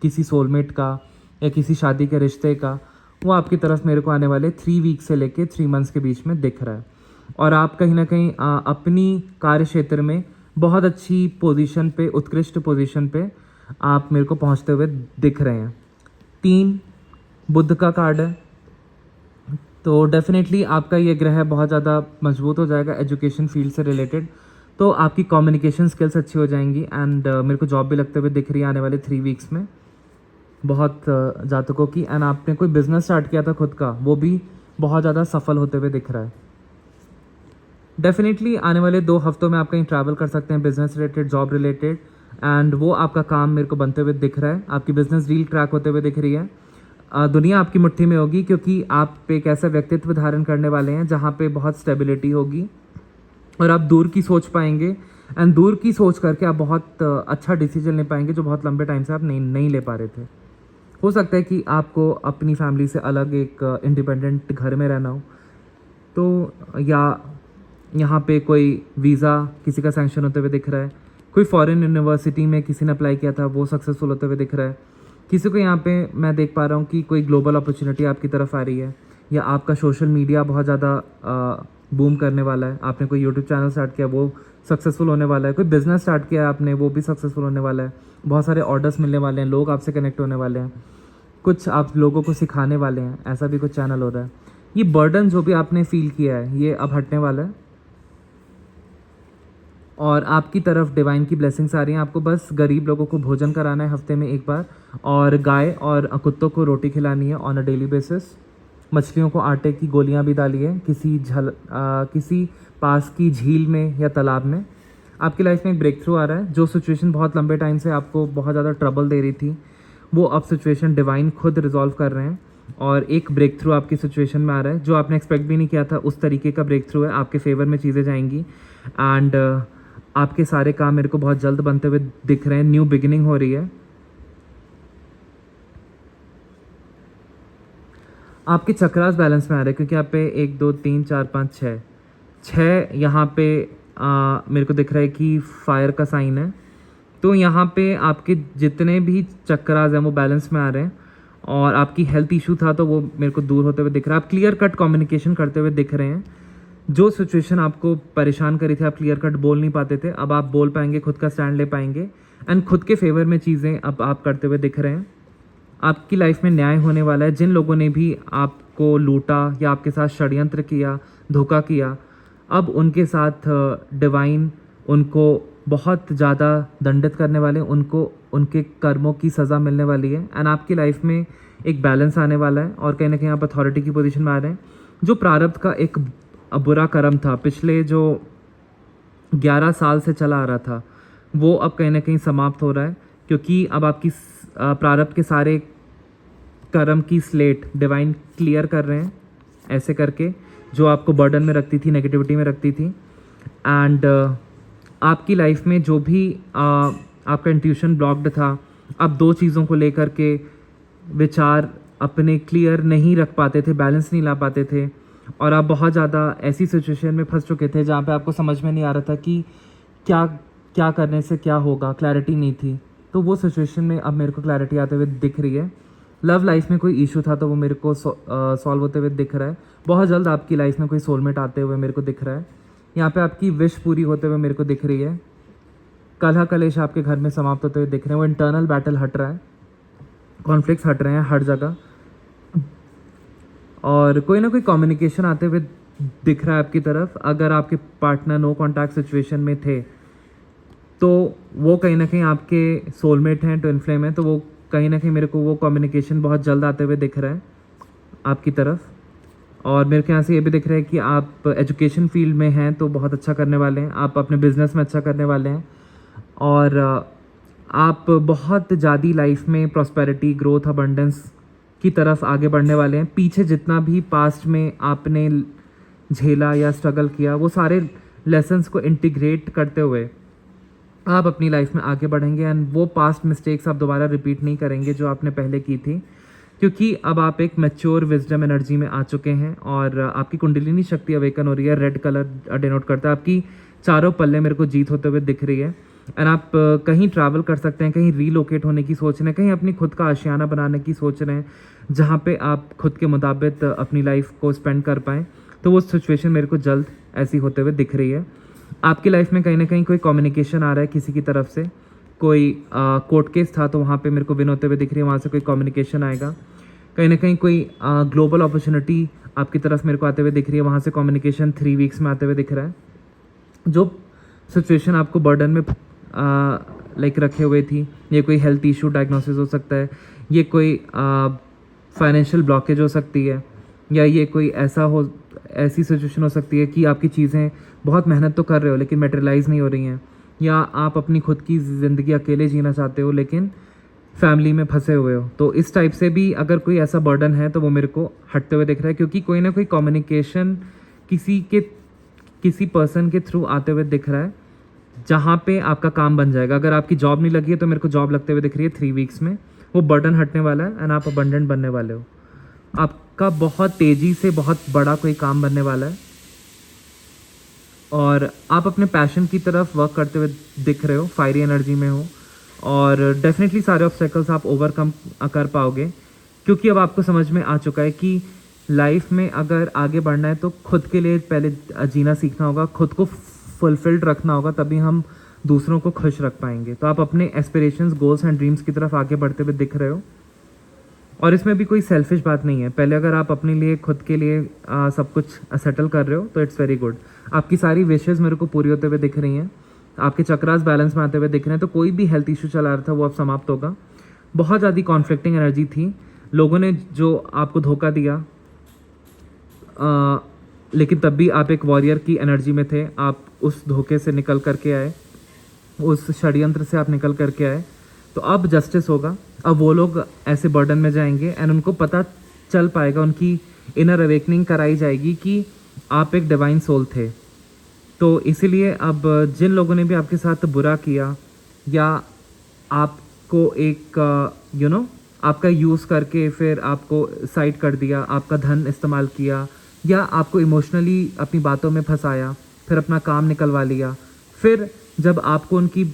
किसी सोलमेट का या किसी शादी के रिश्ते का, वो आपकी तरफ मेरे को आने वाले 3 वीक से लेके 3 मंथ्स के बीच में दिख रहा है। और आप कहीं ना कहीं अपनी कार्य क्षेत्र में बहुत अच्छी पोजीशन पे, उत्कृष्ट पोजीशन पे आप मेरे को पहुंचते हुए दिख रहे हैं। 3 बुध का कार्ड है, तो डेफिनेटली आपका ये ग्रह बहुत ज़्यादा मजबूत हो जाएगा एजुकेशन फील्ड से रिलेटेड। तो आपकी कम्युनिकेशन स्किल्स अच्छी हो जाएंगी। एंड मेरे को जॉब भी लगते हुए दिख रही है आने वाले 3 वीक्स में बहुत जातकों की। एंड आपने कोई बिजनेस स्टार्ट किया था खुद का, वो भी बहुत ज़्यादा सफल होते हुए दिख रहा है। डेफिनेटली आने वाले 2 हफ्तों में आप कहीं ट्रैवल कर सकते हैं, business related, job related, and वो आपका काम मेरे को बनते हुए दिख रहा है। आपकी बिजनेस डील ट्रैक होते हुए दिख रही है। दुनिया आपकी मुट्ठी में होगी, क्योंकि आप एक ऐसा व्यक्तित्व धारण करने वाले हैं जहाँ पे बहुत स्टेबिलिटी होगी, और आप दूर की सोच पाएंगे। एंड दूर की सोच करके आप बहुत अच्छा डिसीजन ले पाएंगे, जो बहुत लंबे टाइम से आप नहीं ले पा रहे थे। हो सकता है कि आपको अपनी फैमिली से अलग एक इंडिपेंडेंट घर में रहना हो, तो या यहाँ पे कोई वीज़ा किसी का सैंक्शन होते हुए दिख रहा है। कोई फॉरेन यूनिवर्सिटी में किसी ने अप्लाई किया था, वो सक्सेसफुल होते हुए दिख रहा है। किसी को यहाँ पे मैं देख पा रहा हूँ कि कोई ग्लोबल अपॉर्चुनिटी आपकी तरफ आ रही है, या आपका सोशल मीडिया बहुत ज़्यादा बूम करने वाला है। आपने कोई यूट्यूब चैनल स्टार्ट किया, वो सक्सेसफुल होने वाला है। कोई बिजनेस स्टार्ट किया आपने, वो भी सक्सेसफुल होने वाला है। बहुत सारे ऑर्डर्स मिलने वाले हैं, लोग आपसे कनेक्ट होने वाले हैं, कुछ आप लोगों को सिखाने वाले हैं, ऐसा भी कुछ चैनल हो रहा है। ये बर्डन जो भी आपने फील किया है, ये अब हटने वाला है और आपकी तरफ डिवाइन की ब्लेसिंग्स आ रही हैं। आपको बस गरीब लोगों को भोजन कराना है हफ्ते में एक बार, और गाय और कुत्तों को रोटी खिलानी है ऑन अ डेली बेसिस। मछलियों को आटे की गोलियां भी डालिए किसी पास की झील में या तालाब में। आपकी लाइफ में एक ब्रेक थ्रू आ रहा है। जो सिचुएशन बहुत लंबे टाइम से आपको बहुत ज़्यादा ट्रबल दे रही थी, वो अब सिचुएशन डिवाइन खुद रिजॉल्व कर रहे हैं, और एक ब्रेक थ्रू आपकी सिचुएशन में आ रहा है जो आपने एक्सपेक्ट भी नहीं किया था। उस तरीके का ब्रेक थ्रू है, आपके फेवर में चीज़ें जाएंगी, एंड आपके सारे काम मेरे को बहुत जल्द बनते हुए दिख रहे हैं। न्यू बिगिनिंग हो रही है। आपके चक्रास बैलेंस में आ रहे हैं, क्योंकि आप पे 1 2 3 4 5 6 यहाँ पे मेरे को दिख रहा है कि फायर का साइन है। तो यहाँ पे आपके जितने भी चक्रास हैं वो बैलेंस में आ रहे हैं, और आपकी हेल्थ इशू था तो वो मेरे को दूर होते हुए दिख रहा है। आप क्लियर कट कम्युनिकेशन करते हुए दिख रहे हैं। जो सिचुएशन आपको परेशान करी थी, आप क्लियर कट बोल नहीं पाते थे, अब आप बोल पाएंगे, खुद का स्टैंड ले पाएंगे, एंड खुद के फेवर में चीज़ें अब आप करते हुए दिख रहे हैं। आपकी लाइफ में न्याय होने वाला है। जिन लोगों ने भी आपको लूटा या आपके साथ षड्यंत्र किया, धोखा किया, अब उनके साथ डिवाइन उनको बहुत ज़्यादा दंडित करने वाले हैं, उनको उनके कर्मों की सज़ा मिलने वाली है, एंड आपकी लाइफ में एक बैलेंस आने वाला है, और कहीं ना कहीं आप अथॉरिटी की पोजीशन में आ रहे हैं। जो प्रारब्ध का एक बुरा कर्म था, पिछले जो 11 साल से चला आ रहा था, वो अब कहीं ना कहीं समाप्त हो रहा है, क्योंकि अब आपकी प्रारब्ध के सारे कर्म की स्लेट डिवाइन क्लियर कर रहे हैं, ऐसे करके जो आपको बर्डन में रखती थी, नेगेटिविटी में रखती थी। एंड आपकी लाइफ में जो भी आपका इंट्यूशन ब्लॉक्ड था, अब 2 चीज़ों को लेकर के विचार अपने क्लियर नहीं रख पाते थे, बैलेंस नहीं ला पाते थे, और आप बहुत ज़्यादा ऐसी सिचुएशन में फंस चुके थे जहाँ पे आपको समझ में नहीं आ रहा था कि क्या क्या करने से क्या होगा, क्लैरिटी नहीं थी। तो वो सिचुएशन में अब मेरे को क्लैरिटी आते हुए दिख रही है। लव लाइफ में कोई इशू था तो वो मेरे को सॉल्व होते हुए दिख रहा है। बहुत जल्द आपकी लाइफ में कोई सोलमेट आते हुए मेरे को दिख रहा है। यहाँ पे आपकी विश पूरी होते हुए मेरे को दिख रही है। कलह कलेश आपके घर में समाप्त होते हुए दिख रहे हैं। वो इंटरनल बैटल हट रहा है, कॉन्फ्लिक्ट्स हट रहे हैं हर जगह, और कोई ना कोई कम्युनिकेशन आते हुए दिख रहा है आपकी तरफ। अगर आपके पार्टनर नो कॉन्टैक्ट सिचुएशन में थे तो वो कहीं ना कहीं आपके सोलमेट हैं, ट्विन फ्लेम है, तो वो कहीं ना कहीं मेरे को वो कम्युनिकेशन बहुत जल्द आते हुए दिख रहा है आपकी तरफ। और मेरे को यहाँ से ये भी दिख रहा है कि आप एजुकेशन फील्ड में हैं तो बहुत अच्छा करने वाले हैं, आप अपने बिजनेस में अच्छा करने वाले हैं, और आप बहुत ज़्यादा लाइफ में प्रॉस्पेरिटी, ग्रोथ, अबंडेंस की तरफ आगे बढ़ने वाले हैं। पीछे जितना भी पास्ट में आपने झेला या स्ट्रगल किया, वो सारे लेसन्स को इंटीग्रेट करते हुए आप अपनी लाइफ में आगे बढ़ेंगे, एंड वो पास्ट मिस्टेक्स आप दोबारा रिपीट नहीं करेंगे जो आपने पहले की थी, क्योंकि अब आप एक मैच्योर विजडम एनर्जी में आ चुके हैं, और आपकी कुंडलिनी शक्ति अवेकन हो रही है। रेड कलर डिनोट करता है। आपकी चारों पल्ले मेरे को जीत होते हुए दिख रही है, एंड आप कहीं ट्रैवल कर सकते हैं, कहीं रीलोकेट होने की सोच रहे हैं, कहीं अपनी खुद का आशियाना बनाने की सोच रहे हैं, जहाँ पे आप खुद के मुताबिक अपनी लाइफ को स्पेंड कर पाएँ। तो वो सिचुएशन मेरे को जल्द ऐसी होते हुए दिख रही है। आपकी लाइफ में कहीं ना कहीं कोई कम्युनिकेशन आ रहा है किसी की तरफ से। कोई कोर्ट केस था तो वहाँ पे मेरे को विन होते हुए दिख रही है, वहाँ से कोई कम्युनिकेशन आएगा। कहीं ना कहीं कोई ग्लोबल अपॉर्चुनिटी आपकी तरफ मेरे को आते हुए दिख रही है, वहाँ से कम्युनिकेशन 3 वीक्स में आते हुए दिख रहा है। जो सिचुएशन आपको बर्डन में लाइक रखे हुए थी, ये कोई हेल्थ इशू डायग्नोसिस हो सकता है, ये कोई फाइनेंशियल ब्लॉकेज हो सकती है, या ये कोई ऐसी सिचुएशन हो सकती है कि आपकी चीज़ें बहुत मेहनत तो कर रहे हो लेकिन मटेरियलाइज नहीं हो रही हैं, या आप अपनी खुद की ज़िंदगी अकेले जीना चाहते हो लेकिन फैमिली में फंसे हुए हो। तो इस टाइप से भी अगर कोई ऐसा बर्डन है तो वो मेरे को हटते हुए दिख रहा है, क्योंकि कोई ना कोई कम्युनिकेशन किसी पर्सन के थ्रू आते हुए दिख रहा है, जहाँ पे आपका काम बन जाएगा। अगर आपकी जॉब नहीं लगी है तो मेरे को जॉब लगते हुए दिख रही है 3 वीक्स में। वो बर्डन हटने वाला है, एंड आप अबंडेंट बनने वाले हो। आपका बहुत तेज़ी से बहुत बड़ा कोई काम बनने वाला है, और आप अपने पैशन की तरफ वर्क करते हुए दिख रहे हो, फायरी एनर्जी में हो, और डेफिनेटली सारे ऑब्स्टेकल्स आप ओवरकम कर पाओगे, क्योंकि अब आपको समझ में आ चुका है कि लाइफ में अगर आगे बढ़ना है तो खुद के लिए पहले जीना सीखना होगा, खुद को फुलफिल्ड रखना होगा, तभी हम दूसरों को खुश रख पाएंगे। तो आप अपने एस्पिरेशंस, गोल्स एंड ड्रीम्स की तरफ आगे बढ़ते हुए दिख रहे हो, और इसमें भी कोई सेल्फिश बात नहीं है। पहले अगर आप अपने लिए, खुद के लिए सब कुछ सेटल कर रहे हो तो इट्स वेरी गुड। आपकी सारी विशेज़ मेरे को पूरी होते हुए दिख रही हैं, आपके चक्रास बैलेंस में आते हुए दिख रहे हैं। तो कोई भी हेल्थ इशू चला रहा था वो अब समाप्त होगा। बहुत ज़्यादा कॉन्फ्लिक्टिंग एनर्जी थी, लोगों ने जो आपको धोखा दिया, लेकिन तब भी आप एक वॉरियर की एनर्जी में थे। आप उस धोखे से निकल करके आए, उस षड्यंत्र से आप निकल करके आए। तो अब जस्टिस होगा। अब वो लोग ऐसे बर्डन में जाएंगे एंड उनको पता चल पाएगा, उनकी इनर अवेकनिंग कराई जाएगी कि आप एक डिवाइन सोल थे। तो इसीलिए अब जिन लोगों ने भी आपके साथ बुरा किया या आपको एक आपका यूज़ करके फिर आपको साइड कर दिया, आपका धन इस्तेमाल किया, या आपको इमोशनली अपनी बातों में फंसाया, फिर अपना काम निकलवा लिया, फिर जब आपको उनकी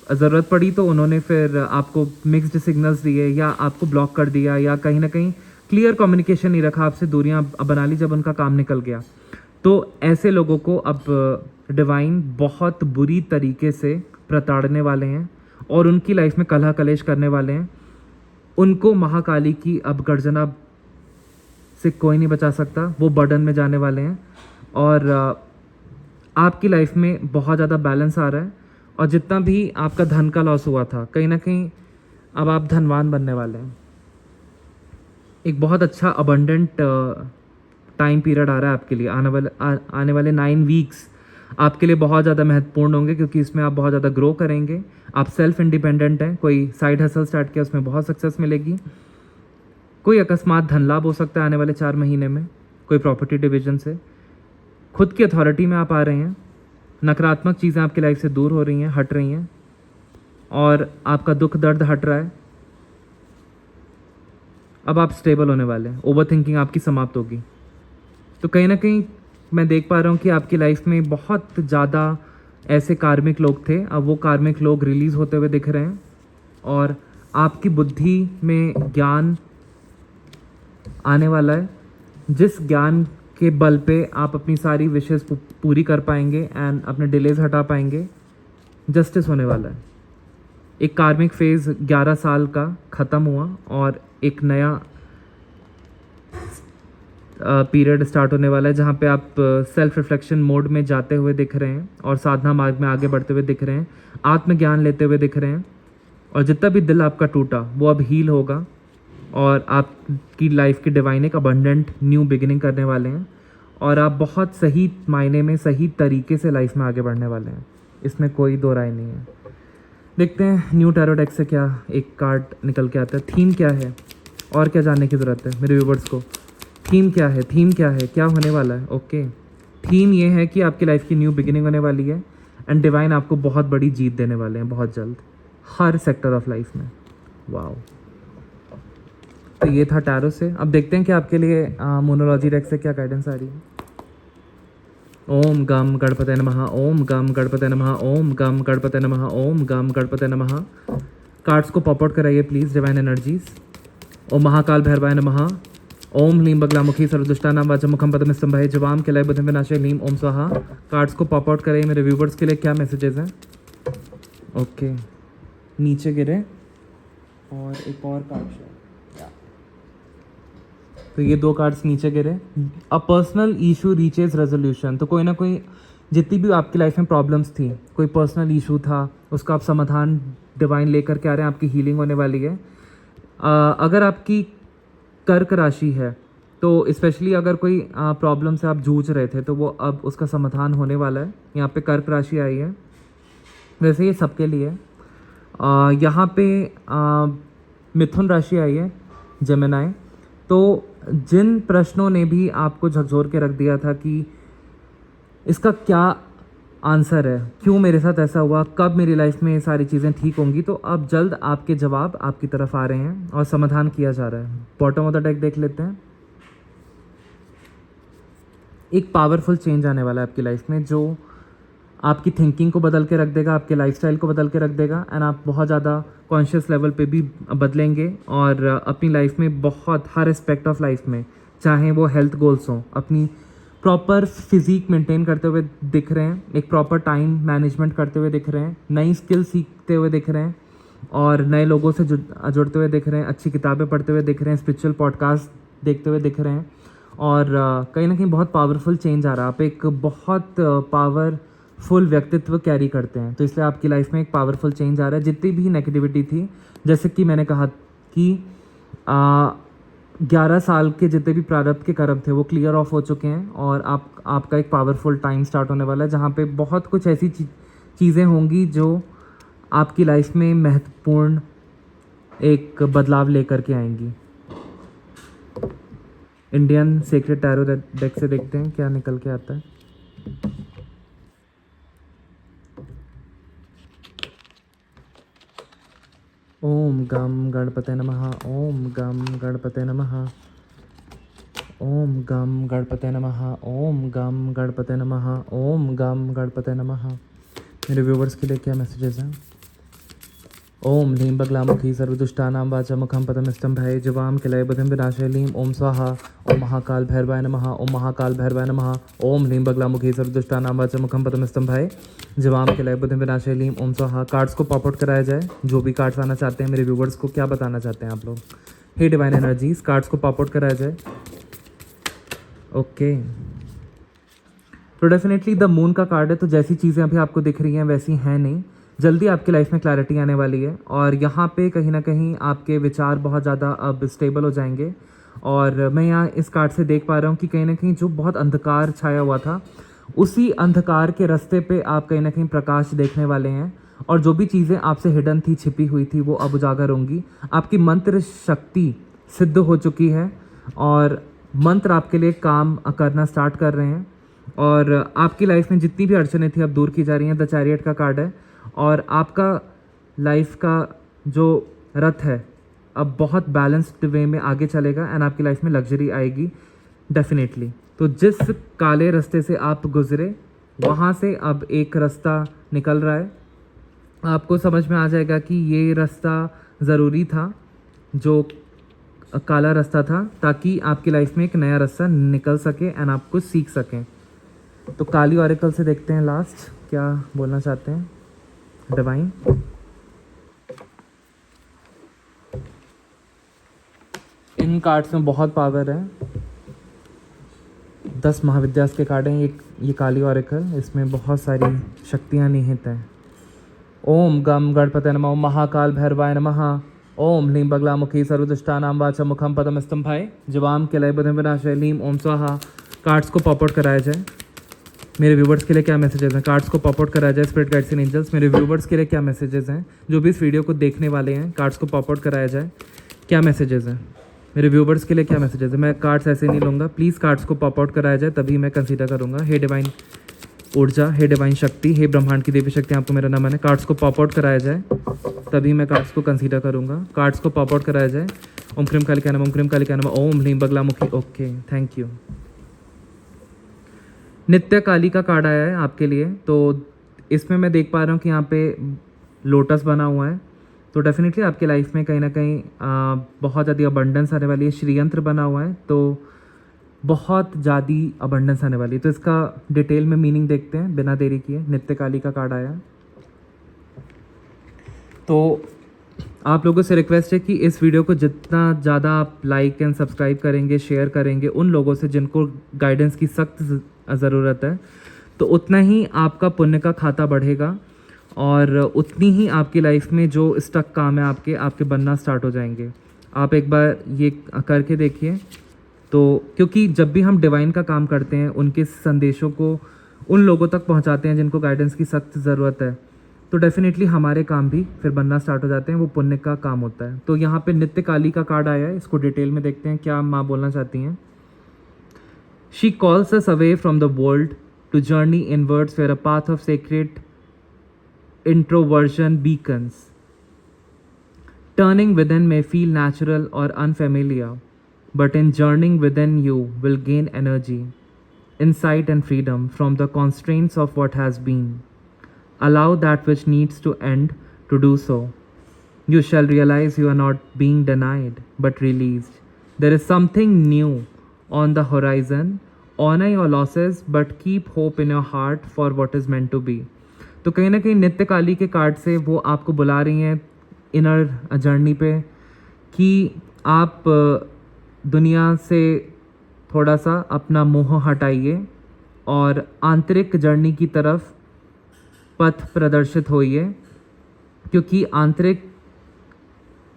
ज़रूरत पड़ी तो उन्होंने फिर आपको मिक्स्ड सिग्नल्स दिए या आपको ब्लॉक कर दिया, या कहीं ना कहीं क्लियर कम्युनिकेशन नहीं रखा, आपसे दूरियां बना ली जब उनका काम निकल गया। तो ऐसे लोगों को अब डिवाइन बहुत बुरी तरीके से प्रताड़ने वाले हैं और उनकी लाइफ में कलह कलेश करने वाले हैं। उनको महाकाली की अब गर्जना से कोई नहीं बचा सकता, वो बर्डन में जाने वाले हैं। और आपकी लाइफ में बहुत ज़्यादा बैलेंस आ रहा है, और जितना भी आपका धन का लॉस हुआ था, कहीं ना कहीं अब आप धनवान बनने वाले हैं। एक बहुत अच्छा अबंडेंट टाइम पीरियड आ रहा है आपके लिए। आने वाले 9 वीक्स आपके लिए बहुत ज़्यादा महत्वपूर्ण होंगे, क्योंकि इसमें आप बहुत ज़्यादा ग्रो करेंगे। आप सेल्फ इंडिपेंडेंट हैं, कोई साइड हसल स्टार्ट किया उसमें बहुत सक्सेस मिलेगी। कोई अकस्मात धन लाभ हो सकता है आने वाले 4 महीने में, कोई प्रॉपर्टी डिवीजन से। खुद की अथॉरिटी में आप आ रहे हैं, नकारात्मक चीज़ें आपकी लाइफ से दूर हो रही हैं, हट रही हैं, और आपका दुख दर्द हट रहा है। अब आप स्टेबल होने वाले हैं, ओवर थिंकिंग आपकी समाप्त होगी। तो कहीं ना कहीं मैं देख पा रहा हूँ कि आपकी लाइफ में बहुत ज़्यादा ऐसे कार्मिक लोग थे, अब वो कार्मिक लोग रिलीज़ होते हुए दिख रहे हैं, और आपकी बुद्धि में ज्ञान आने वाला है, जिस ज्ञान के बल पे आप अपनी सारी विशेष पूरी कर पाएंगे एंड अपने डिलेज हटा पाएंगे। जस्टिस होने वाला है। एक कार्मिक फेज़ 11 साल का ख़त्म हुआ और एक नया पीरियड स्टार्ट होने वाला है, जहाँ पे आप सेल्फ रिफ्लेक्शन मोड में जाते हुए दिख रहे हैं और साधना मार्ग में आगे बढ़ते हुए दिख रहे हैं, आत्मज्ञान लेते हुए दिख रहे हैं। और जितना भी दिल आपका टूटा वो अब हील होगा, और आपकी लाइफ की डिवाइन एक अबंडेंट न्यू बिगिनिंग करने वाले हैं, और आप बहुत सही मायने में, सही तरीके से लाइफ में आगे बढ़ने वाले हैं। इसमें कोई दो राय नहीं है। देखते हैं न्यू टैरो डेक से क्या एक कार्ड निकल के आता है। थीम क्या है और क्या जानने की ज़रूरत है मेरे व्यूवर्स को? थीम क्या है, थीम क्या है, क्या होने वाला है? ओके, थीम ये है कि आपकी लाइफ की न्यू बिगिनिंग होने वाली है, एंड डिवाइन आपको बहुत बड़ी जीत देने वाले हैं बहुत जल्द, हर सेक्टर ऑफ लाइफ में। वाओ, तो ये था टैरो से। अब देखते हैं कि आपके लिए मोनोलॉजी डेक से क्या गाइडेंस आ रही है। ओम गम गणपते नमः, ओम गम गणपते नमः, ओम गम गणपते नमः, ओम गम गणपते नमः। कार्ड्स को पॉप आउट कराइए प्लीज़, डिवाइन एनर्जीज। ओम महाकाल भैरवाय नमः, ओम ह्लीम बगलामुखी सर्वदुष्टानां वाचमुखम पदमस्तंभाय जवाम किलय बुद्धिं विनाशाय ह्लीम ओम स्वाहा। कार्ड्स को पॉप आउट कराइए मेरे व्यूवर्स के लिए, क्या मैसेजेस हैं? ओके, नीचे गिरे और एक और कार्ड शो। तो ये 2 कार्ड्स नीचे गिरे। A personal issue reaches resolution. तो कोई ना कोई, जितनी भी आपकी लाइफ में प्रॉब्लम्स थी, कोई पर्सनल इशू था, उसका आप समाधान डिवाइन लेकर के आ रहे हैं, आपकी हीलिंग होने वाली है। अगर आपकी कर्क राशि है तो स्पेशली अगर कोई प्रॉब्लम से आप जूझ रहे थे तो वो अब उसका समाधान होने वाला है। यहाँ पे कर्क राशि आई है, वैसे ये सबके लिए। यहाँ पे मिथुन राशि आई है, जेमिनाई। तो जिन प्रश्नों ने भी आपको झकझोर के रख दिया था कि इसका क्या आंसर है, क्यों मेरे साथ ऐसा हुआ, कब मेरी लाइफ में ये सारी चीज़ें ठीक होंगी, तो अब जल्द आपके जवाब आपकी तरफ आ रहे हैं और समाधान किया जा रहा है। बॉटम ऑफ द डेक देख लेते हैं। एक पावरफुल चेंज आने वाला है आपकी लाइफ में, जो आपकी थिंकिंग को बदल के रख देगा, आपके लाइफस्टाइल को बदल के रख देगा, एंड आप बहुत ज़्यादा कॉन्शियस लेवल पे भी बदलेंगे और अपनी लाइफ में बहुत हर एस्पेक्ट ऑफ लाइफ में, चाहे वो हेल्थ गोल्स हों, अपनी प्रॉपर फिजिक मेंटेन करते हुए दिख रहे हैं, एक प्रॉपर टाइम मैनेजमेंट करते हुए दिख रहे हैं, नई स्किल सीखते हुए दिख रहे हैं और नए लोगों से जुड़ते हुए दिख रहे हैं, अच्छी किताबें पढ़ते हुए दिख रहे हैं, स्पिरिचुअल पॉडकास्ट देखते हुए दिख रहे हैं और कहीं ना कहीं बहुत पावरफुल चेंज आ रहा है। आप एक बहुत पावरफुल व्यक्तित्व कैरी करते हैं, तो इसलिए आपकी लाइफ में एक पावरफुल चेंज आ रहा है। जितनी भी नेगेटिविटी थी, जैसे कि मैंने कहा कि 11 साल के जितने भी प्रारब्ध के कर्म थे वो क्लियर ऑफ हो चुके हैं और आपका एक पावरफुल टाइम स्टार्ट होने वाला है, जहाँ पे बहुत कुछ ऐसी चीज़ें होंगी जो आपकी लाइफ में महत्वपूर्ण एक बदलाव लेकर के आएंगी। इंडियन सीक्रेट टैरो डेक से देखते हैं क्या निकल के आता है। ओम गम गणपते नमः, ओम गम गणपते नमः, ओम गम गणपते नमः, ओम गम गणपते नमः, ओम गम गणपते नमः। मेरे व्यूवर्स के लिए क्या मैसेजेस हैं? ओम ह्लीं बगलामुखी सर्वदुष्टानां वाचामुखं पदमिष्टं भये जवाम किलय बुधिं विनाशय लीं ओम स्वाहा। ओम महाकाल भैरवाय नमः, ओम महाकाल भैरवाय नमः, ओम ह्लीं बगलामुखी सर्वदुष्टानां वाचामुखं पदमिष्टं भये जवाम किलय बुधिं विनाशय लीं ओम स्वाहा। कार्ड्स को पॉप आउट कराया जाए, जो भी कार्ड्स आना चाहते हैं। मेरे व्यूवर्स को क्या बताना चाहते हैं आप लोग? हे डिवाइन एनर्जीज, कार्ड्स को पॉप आउट कराया जाए। ओके, तो डेफिनेटली द मून का कार्ड है, तो जैसी चीज़ें अभी आपको दिख रही हैं वैसी हैं नहीं। जल्दी आपकी लाइफ में क्लैरिटी आने वाली है और यहाँ पे कहीं ना कहीं आपके विचार बहुत ज़्यादा अब स्टेबल हो जाएंगे। और मैं यहाँ इस कार्ड से देख पा रहा हूँ कि कहीं ना कहीं जो बहुत अंधकार छाया हुआ था, उसी अंधकार के रास्ते पे आप कहीं ना कहीं प्रकाश देखने वाले हैं और जो भी चीज़ें आपसे हिडन थी, छिपी हुई थी, वो अब उजागर होंगी। आपकी मंत्र शक्ति सिद्ध हो चुकी है और मंत्र आपके लिए काम करना स्टार्ट कर रहे हैं और आपकी लाइफ में जितनी भी अड़चनें थी अब दूर की जा रही हैं। द चैरियट का कार्ड है और आपका लाइफ का जो रथ है अब बहुत बैलेंस्ड वे में आगे चलेगा एंड आपकी लाइफ में लग्जरी आएगी डेफिनेटली। तो जिस काले रास्ते से आप गुजरे वहाँ से अब एक रास्ता निकल रहा है, आपको समझ में आ जाएगा कि ये रास्ता ज़रूरी था, जो काला रास्ता था, ताकि आपकी लाइफ में एक नया रास्ता निकल सके एंड आप कुछ सीख सकें। तो काली ऑरेकल से देखते हैं लास्ट क्या बोलना चाहते हैं डिवाइन। इन कार्ड्स में बहुत पावर है। 10 महाविद्यास के कार्ड हैं ये काली ऑरेकल, इसमें बहुत सारी शक्तियाँ निहित हैं। ओम गम गणपते नमः, ओम महाकाल भैरवाय नमः, ओम ह्लीं बगलामुखी सर्वदुष्टानां वाचामुखं पदमस्तम भये जवाम किलय बुधिं विनाशय लीं ओम स्वाहा। कार्ड्स को पॉप आउट कराया जाए। मेरे व्यूवर्स के लिए क्या मैसेजेस हैं? कार्ड्स को पॉप आउट कराया जाए। स्पिरिट गाइड्स एंड एंजल्स, मेरे व्यूवर्स के लिए क्या मैसेजेस हैं? जो भी इस वीडियो को देखने वाले हैं, कार्ड्स को पॉप आउट कराया जाए। क्या मैसेजेस हैं मेरे व्यूवर्स के लिए? क्या मैसेजेस हैं? मैं कार्ड्स ऐसे नहीं लूँगा, प्लीज़ कार्ड्स को पॉप आउट कराया जाए, तभी मैं कंसीडर करूँगा। हे डिवाइन ऊर्जा, हे डिवाइन शक्ति, हे ब्रह्मांड की देवी शक्ति, आपको मेरा नमन है। कार्ड्स को पॉप आउट कराया जाए, तभी मैं कार्ड्स को कंसीडर करूँगा। कार्ड्स को पॉप आउट कराया जाए। ओम क्रीम कालिका नमः, ओम क्रीम कालिका नमः, ओम ह्लीं बगलामुखी। Okay, thank you. नित्य काली का कार्ड आया है आपके लिए, तो इसमें मैं देख पा रहा हूँ कि यहाँ पे लोटस बना हुआ है, तो डेफिनेटली आपके लाइफ में कहीं ना कहीं बहुत ज़्यादा अबंडेंस आने वाली है। श्रीयंत्र बना हुआ है, तो बहुत ज़्यादा अबंडेंस आने वाली है। तो इसका डिटेल में मीनिंग देखते हैं बिना देरी किए। नित्य काली का कार्ड आया है, तो आप लोगों से रिक्वेस्ट है कि इस वीडियो को जितना ज़्यादा आप लाइक एंड सब्सक्राइब करेंगे, शेयर करेंगे उन लोगों से जिनको गाइडेंस की सख्त ज़रूरत है, तो उतना ही आपका पुण्य का खाता बढ़ेगा और उतनी ही आपकी लाइफ में जो स्टक काम है आपके बनना स्टार्ट हो जाएंगे। आप एक बार ये करके देखिए। तो क्योंकि जब भी हम डिवाइन का काम करते हैं, उनके संदेशों को उन लोगों तक पहुंचाते हैं जिनको गाइडेंस की सख्त ज़रूरत है, तो डेफिनेटली हमारे काम भी फिर बनना स्टार्ट हो जाते हैं, वो पुण्य का काम होता है। तो यहाँ पे नित्य काली का कार्ड आया है, इसको डिटेल में देखते हैं क्या माँ बोलना चाहती हैं। She calls us away from the world to journey inwards where a path of secret introversion beacons. Turning within may feel natural or unfamiliar, but in journeying within you will gain energy, insight and freedom from the constraints of what has been. Allow that which needs to end to do so. You shall realize you are not being denied but released. There is something new on the horizon. Honor your losses but keep hope in your heart for what is meant to be. तो कहीं ना कहीं नित्य काली के card से वो आपको बुला रही हैं इनर जर्नी पे कि आप दुनिया से थोड़ा सा अपना मोह हटाइए और आंतरिक जर्नी की तरफ पथ प्रदर्शित होइए, क्योंकि आंतरिक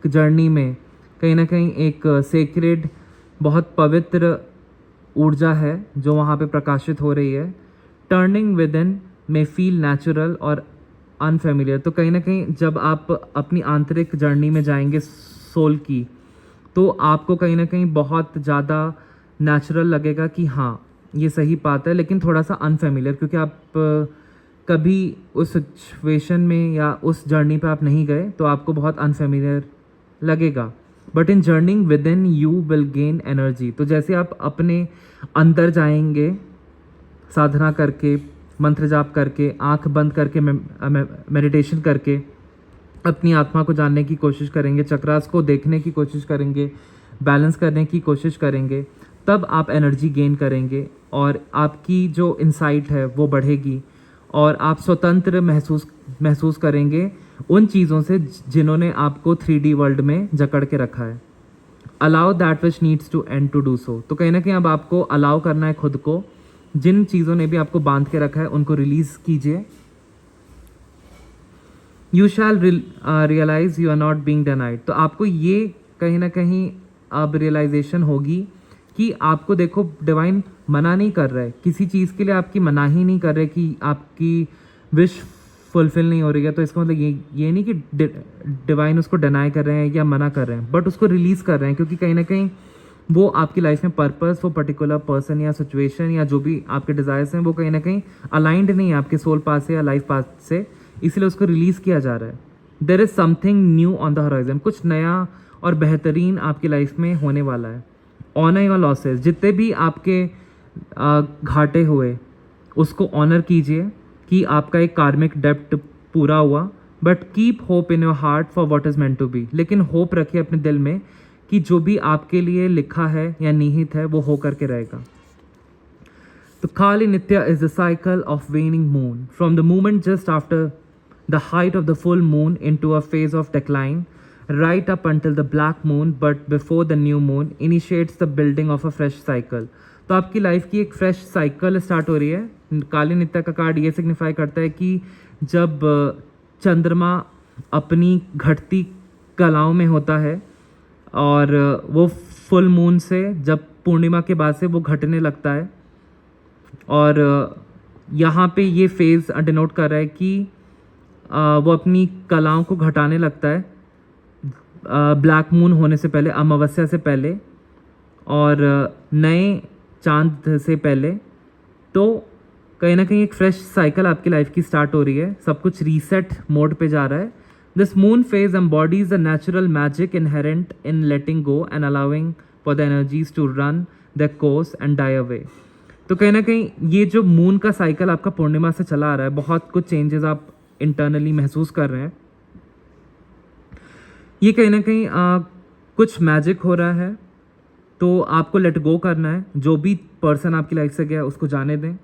जर्नी में कहीं ना कहीं एक सेक्रेड बहुत पवित्र ऊर्जा है जो वहाँ पे प्रकाशित हो रही है. टर्निंग विद इन में फील नेचुरल और अनफेमिलियर. तो कहीं ना कहीं जब आप अपनी आंतरिक जर्नी में जाएंगे सोल की, तो आपको कहीं ना कहीं बहुत ज़्यादा नेचुरल लगेगा कि हाँ ये सही बात है, लेकिन थोड़ा सा अनफेमिलियर, क्योंकि आप कभी उस सिचुएशन में या उस जर्नी पे आप नहीं गए, तो आपको बहुत अनफेमिलियर लगेगा. But in journeying with in you will gain energy. तो जैसे आप अपने अंदर जाएंगे साधना करके, मंत्र जाप करके, आंख बंद करके, मेडिटेशन करके अपनी आत्मा को जानने की कोशिश करेंगे, चक्रास को देखने की कोशिश करेंगे, बैलेंस करने की कोशिश करेंगे, तब आप एनर्जी गेन करेंगे और आपकी जो इंसाइट है वो बढ़ेगी और आप स्वतंत्र महसूस करेंगे उन चीज़ों से जिन्होंने आपको 3D वर्ल्ड में जकड़ के रखा है. Allow that which needs to end to do so. तो कहीं ना कहीं अब आपको अलाउ करना है खुद को. जिन चीज़ों ने भी आपको बांध के रखा है उनको रिलीज़ कीजिए. You shall realise you are not being denied. तो आपको ये कहीं ना कहीं अब रियलाइजेशन होगी कि आपको देखो डिवाइन मना नहीं कर रहा है किसी चीज़ के लिए, आपकी मनाही नहीं कर रहे कि आपकी विश फुलफिल नहीं हो रही है. तो इसका मतलब ये नहीं कि डिवाइन उसको डिनाई कर रहे हैं या मना कर रहे हैं, बट उसको रिलीज़ कर रहे हैं, क्योंकि कहीं ना कहीं वो आपकी लाइफ में पर्पस, वो पर्टिकुलर पर्सन या सिचुएशन या जो भी आपके डिज़ायर्स हैं वो कहीं ना कहीं अलाइंड नहीं है आपके सोल पाथ से या लाइफ पाथ से, इसलिए उसको रिलीज़ किया जा रहा है. There is something new on the horizon. कुछ नया और बेहतरीन आपकी लाइफ में होने वाला है. Honour your losses. जितने भी आपके घाटे हुए उसको ऑनर कीजिए कि आपका एक कार्मिक डेप्ट पूरा हुआ. But keep hope in your heart for what is meant to be. लेकिन होप रखिए अपने दिल में कि जो भी आपके लिए लिखा है या निहित है वो हो करके रहेगा. तो Kali Nitya is the cycle of waning moon. From the moment just after the height of the full moon into a phase of decline, right up until the black moon, but before the new moon, initiates the building of a fresh cycle. तो आपकी life की एक fresh cycle start हो रही है. काली नित्या का card ये signify करता है कि जब चंद्रमा अपनी घटती कलाओं में होता है और वो फुल मून से जब पूर्णिमा के बाद से वो घटने लगता है, और यहाँ पे ये फेज़ डिनोट कर रहा है कि वो अपनी कलाओं को घटाने लगता है ब्लैक मून होने से पहले, अमावस्या से पहले और नए चांद से पहले. तो कहीं ना कहीं एक फ्रेश साइकिल आपकी लाइफ की स्टार्ट हो रही है. सब कुछ रीसेट मोड पे जा रहा है. This moon phase embodies the natural magic inherent in letting go and allowing for the energies to run the course and die away. तो कहीं ना कहीं ये जो मून का साइकिल आपका पूर्णिमा से चला आ रहा है, बहुत कुछ चेंजेस आप इंटरनली महसूस कर रहे हैं. ये कहीं ना कहीं कुछ मैजिक हो रहा है, तो आपको लेट गो करना है. जो भी पर्सन आपकी लाइफ से गया उसको जाने दें,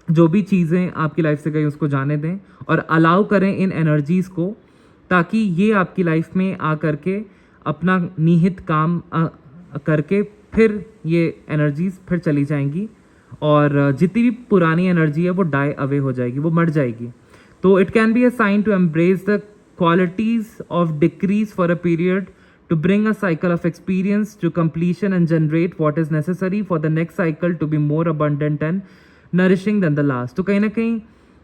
जो भी चीज़ें आपकी लाइफ से गई उसको जाने दें और अलाउ करें इन एनर्जीज़ को, ताकि ये आपकी लाइफ में आ करके अपना निहित काम करके फिर ये एनर्जीज़ फिर चली जाएंगी और जितनी भी पुरानी एनर्जी है वो डाई अवे हो जाएगी, वो मर जाएगी. तो it can be a sign to embrace the qualities of decrease for a period to bring a cycle of experience to completion and generate what is necessary for the next cycle to be more abundant and nourishing than the last. तो कहीं ना कहीं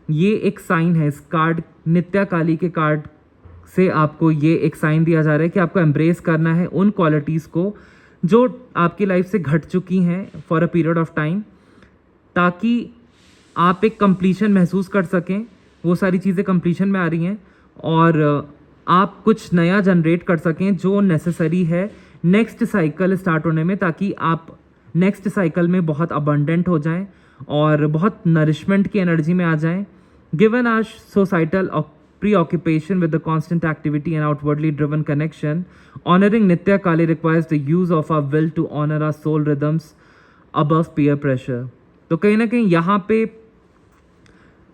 ये एक sign है इस card नित्या काली के card से. आपको ये एक साइन दिया जा रहा है कि आपको एम्ब्रेस करना है उन क्वालिटीज़ को जो आपकी लाइफ से घट चुकी हैं for a period of time, ताकि आप एक कंप्लीशन महसूस कर सकें. वो सारी चीज़ें कंप्लीशन में आ रही हैं और आप कुछ नया जनरेट कर सकें जो नेसेसरी है नेक्स्ट साइकिल स्टार्ट होने में, ताकि आप नेक्स्ट साइकिल में बहुत अबंडेंट हो जाएं और बहुत नरिशमेंट की एनर्जी में आ जाएं Given our societal preoccupation with the constant activity and outwardly driven connection, honoring Nitya Kali requires the use of our will to honor our soul rhythms above peer pressure. तो कहीं ना कहीं यहाँ पे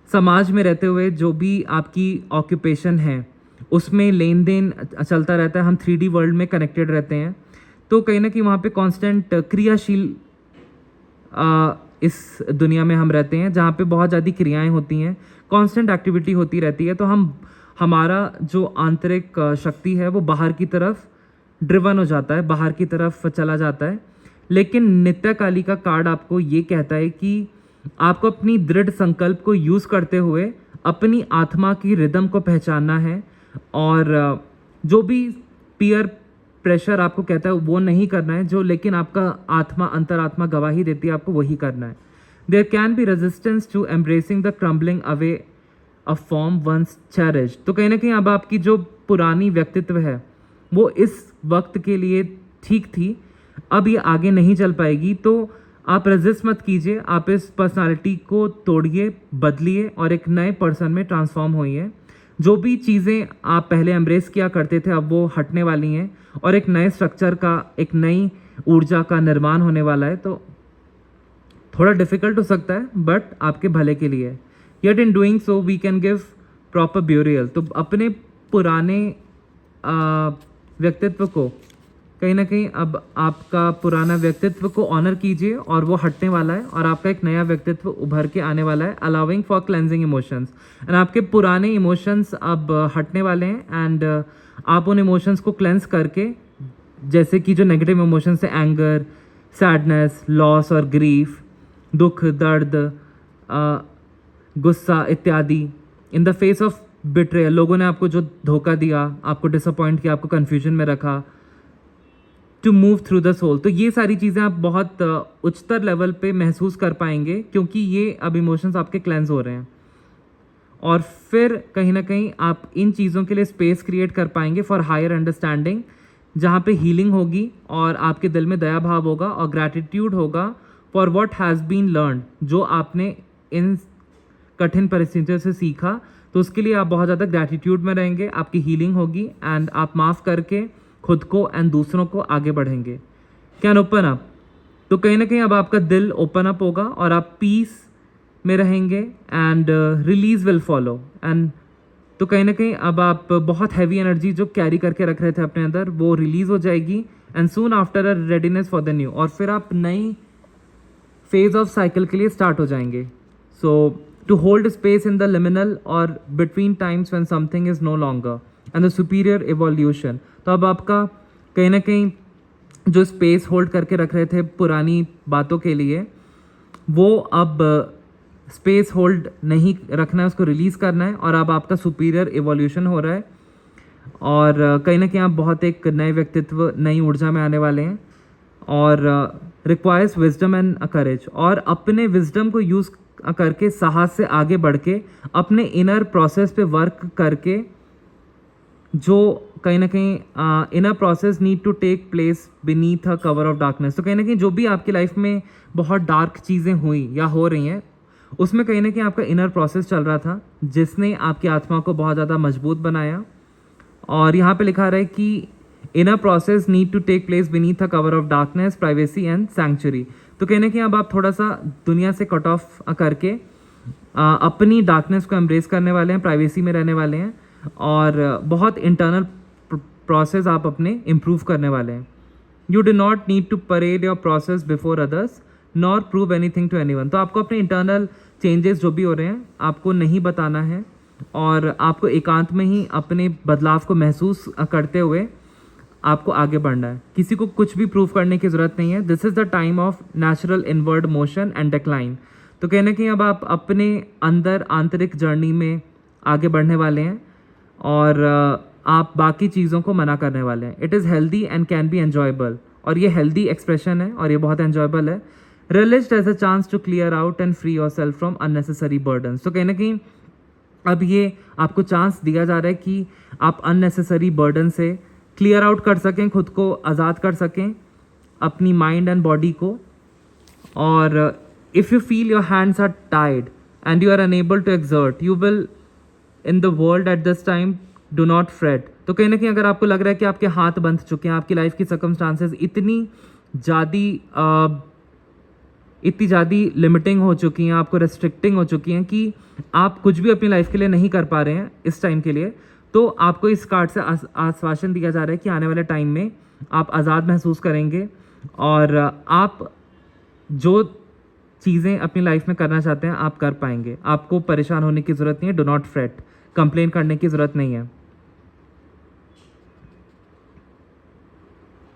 समाज में रहते हुए जो भी आपकी ऑक्यूपेशन है उसमें लेन देन चलता रहता है, हम 3D वर्ल्ड में कनेक्टेड रहते हैं, तो कहीं ना कहीं वहाँ पे कांस्टेंट क्रियाशील इस दुनिया में हम रहते हैं जहाँ पे बहुत ज़्यादा क्रियाएं होती हैं, कांस्टेंट एक्टिविटी होती रहती है, तो हमारा जो आंतरिक शक्ति है वो बाहर की तरफ ड्रिवन हो जाता है, बाहर की तरफ चला जाता है। लेकिन नित्य काली का कार्ड आपको ये कहता है कि आपको अपनी दृढ़ संकल्प को यूज़ करते हुए अपनी आत्मा की रिदम को पहचानना है, और जो भी पीयर प्रेशर आपको कहता है वो नहीं करना है, जो लेकिन आपका आत्मा अंतरात्मा गवाही देती है आपको वही करना है। There can be resistance to embracing the crumbling away a form once cherished. तो कहीं ना कहीं अब आपकी जो पुरानी व्यक्तित्व है वो इस वक्त के लिए ठीक थी, अब ये आगे नहीं चल पाएगी, तो आप रेजिस्ट मत कीजिए, आप इस पर्सनालिटी को तोड़िए, बदलिए और एक नए पर्सन में ट्रांसफॉर्म होइए। जो भी चीज़ें आप पहले एम्ब्रेस किया करते थे अब वो हटने वाली हैं और एक नए स्ट्रक्चर का, एक नई ऊर्जा का निर्माण होने वाला है। तो थोड़ा डिफिकल्ट हो सकता है बट आपके भले के लिए। Yet in doing so we can give proper burial. तो अपने पुराने व्यक्तित्व को कहीं ना कहीं अब आपका पुराना व्यक्तित्व को ऑनर कीजिए और वो हटने वाला है और आपका एक नया व्यक्तित्व उभर के आने वाला है। Allowing for cleansing emotions, and आपके पुराने इमोशंस अब हटने वाले हैं, एंड आप उन इमोशंस को क्लेंस करके, जैसे कि जो नेगेटिव इमोशंस है एंगर, सैडनेस, लॉस और ग्रीफ, दुख, दर्द, गुस्सा इत्यादि, in the face of betrayal, लोगों ने आपको जो धोखा दिया, आपको डिसअपॉइंट किया, आपको कन्फ्यूजन में रखा, to move through the soul. तो ये सारी चीज़ें आप बहुत उच्चतर लेवल पे महसूस कर पाएंगे क्योंकि ये अब इमोशंस आपके क्लेंस हो रहे हैं, और फिर कहीं ना कहीं आप इन चीज़ों के लिए स्पेस क्रिएट कर पाएंगे फॉर हायर अंडरस्टैंडिंग, जहाँ पे हीलिंग होगी और आपके दिल में दया भाव होगा और ग्रैटिट्यूड होगा for what has been learn, जो आपने इन कठिन परिस्थितियों से सीखा, तो उसके लिए आप बहुत ज़्यादा ग्रैटिट्यूड में रहेंगे, आपकी हीलिंग होगी एंड आप माफ़ करके खुद को एंड दूसरों को आगे बढ़ेंगे। कैन ओपन अप, तो कहीं ना कहीं अब आपका दिल ओपन अप होगा और आप पीस में रहेंगे and release will follow. And तो कहीं ना कहीं अब आप बहुत हैवी एनर्जी जो कैरी करके रख रहे थे अपने अंदर वो रिलीज हो जाएगी, and soon after a readiness for the new, और फिर आप नई फेज ऑफ साइकिल के लिए स्टार्ट हो जाएंगे। So to hold space in the liminal और between times when something is no longer and the superior evolution. तो अब आपका कहीं ना कहीं जो स्पेस होल्ड करके रख रहे थे पुरानी बातों के लिए, वो अब स्पेस होल्ड नहीं रखना है, उसको रिलीज़ करना है, और अब आपका सुपीरियर इवोल्यूशन हो रहा है, और कहीं ना कहीं आप बहुत एक नए व्यक्तित्व, नई ऊर्जा में आने वाले हैं, और रिक्वायर्स विजडम एंड करेज, और अपने विजडम को यूज़ करके साहस से आगे बढ़ के अपने इनर प्रोसेस पे वर्क करके, जो कहीं ना कहीं inner process need to take place beneath a cover of darkness. तो कहीं ना कहीं जो भी आपकी लाइफ में बहुत डार्क चीज़ें हुई या हो रही हैं उसमें कहीं ना कहीं आपका इनर प्रोसेस चल रहा था जिसने आपकी आत्मा को बहुत ज़्यादा मजबूत बनाया। और यहाँ पे लिखा रहा है कि inner process need to take place beneath a cover of darkness, privacy and sanctuary. तो कहीं ना कहीं अब आप थोड़ा सा दुनिया से कट ऑफ करके अपनी डार्कनेस को एम्ब्रेस करने वाले हैं, प्राइवेसी में रहने वाले हैं, और बहुत इंटरनल प्रोसेस आप अपने इम्प्रूव करने वाले हैं। You do not need to parade your process before others nor prove anything to anyone. तो आपको अपने इंटरनल चेंजेस जो भी हो रहे हैं आपको नहीं बताना है, और आपको एकांत में ही अपने बदलाव को महसूस करते हुए आपको आगे बढ़ना है। किसी को कुछ भी प्रूव करने की ज़रूरत नहीं है। This is the time of natural inward motion and decline. तो कहने कि अब आप अपने अंदर आंतरिक जर्नी में आगे बढ़ने वाले हैं, और आप बाकी चीज़ों को मना करने वाले हैं। It is healthy and can be enjoyable, और ये हेल्दी एक्सप्रेशन है और ये बहुत एन्जॉयबल है। Released as a chance to clear out and free yourself from unnecessary burdens. तो कहीं ना कहीं अब ये आपको चांस दिया जा रहा है कि आप अननेसेसरी बर्डन से क्लियर आउट कर सकें, खुद को आज़ाद कर सकें, अपनी माइंड एंड बॉडी को। और if you feel your hands are tied and you are unable to exert, you will in the world at this time do not fret. तो कहीं ना कहीं अगर आपको लग रहा है कि आपके हाथ बंध चुके हैं, आपकी लाइफ की सर्कमस्टांसेस इतनी ज़्यादा लिमिटिंग हो चुकी हैं, आपको रेस्ट्रिक्टिंग हो चुकी हैं कि आप कुछ भी अपनी लाइफ के लिए नहीं कर पा रहे हैं इस टाइम के लिए, तो आपको इस कार्ड से आश्वासन दिया जा रहा है कि आने वाले टाइम में आप आज़ाद महसूस करेंगे और आप जो चीज़ें अपनी लाइफ में करना चाहते हैं आप कर पाएंगे. आपको परेशान होने की ज़रूरत नहीं है. Do not freight. कंप्लेन करने की ज़रूरत नहीं है.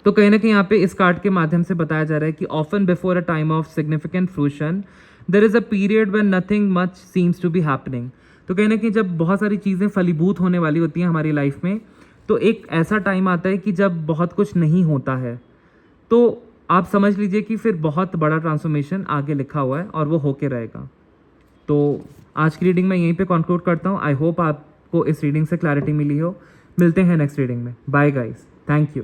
तो कहीं ना कहीं यहाँ पे इस कार्ड के माध्यम से बताया जा रहा है कि often before a time of significant fruition there is a period when nothing much seems to be happening. तो कहीं ना कहीं जब बहुत सारी चीज़ें फलीभूत होने वाली होती हैं हमारी लाइफ में, तो एक ऐसा टाइम आता है कि जब बहुत कुछ नहीं होता है, तो आप समझ लीजिए कि फिर बहुत बड़ा ट्रांसफॉर्मेशन आगे लिखा हुआ है और वो होके रहेगा. तो आज की रीडिंग मैं यहीं पे कंक्लूड करता हूँ. आई होप आपको इस रीडिंग से क्लैरिटी मिली हो. मिलते हैं नेक्स्ट रीडिंग में. Bye guys. Thank you.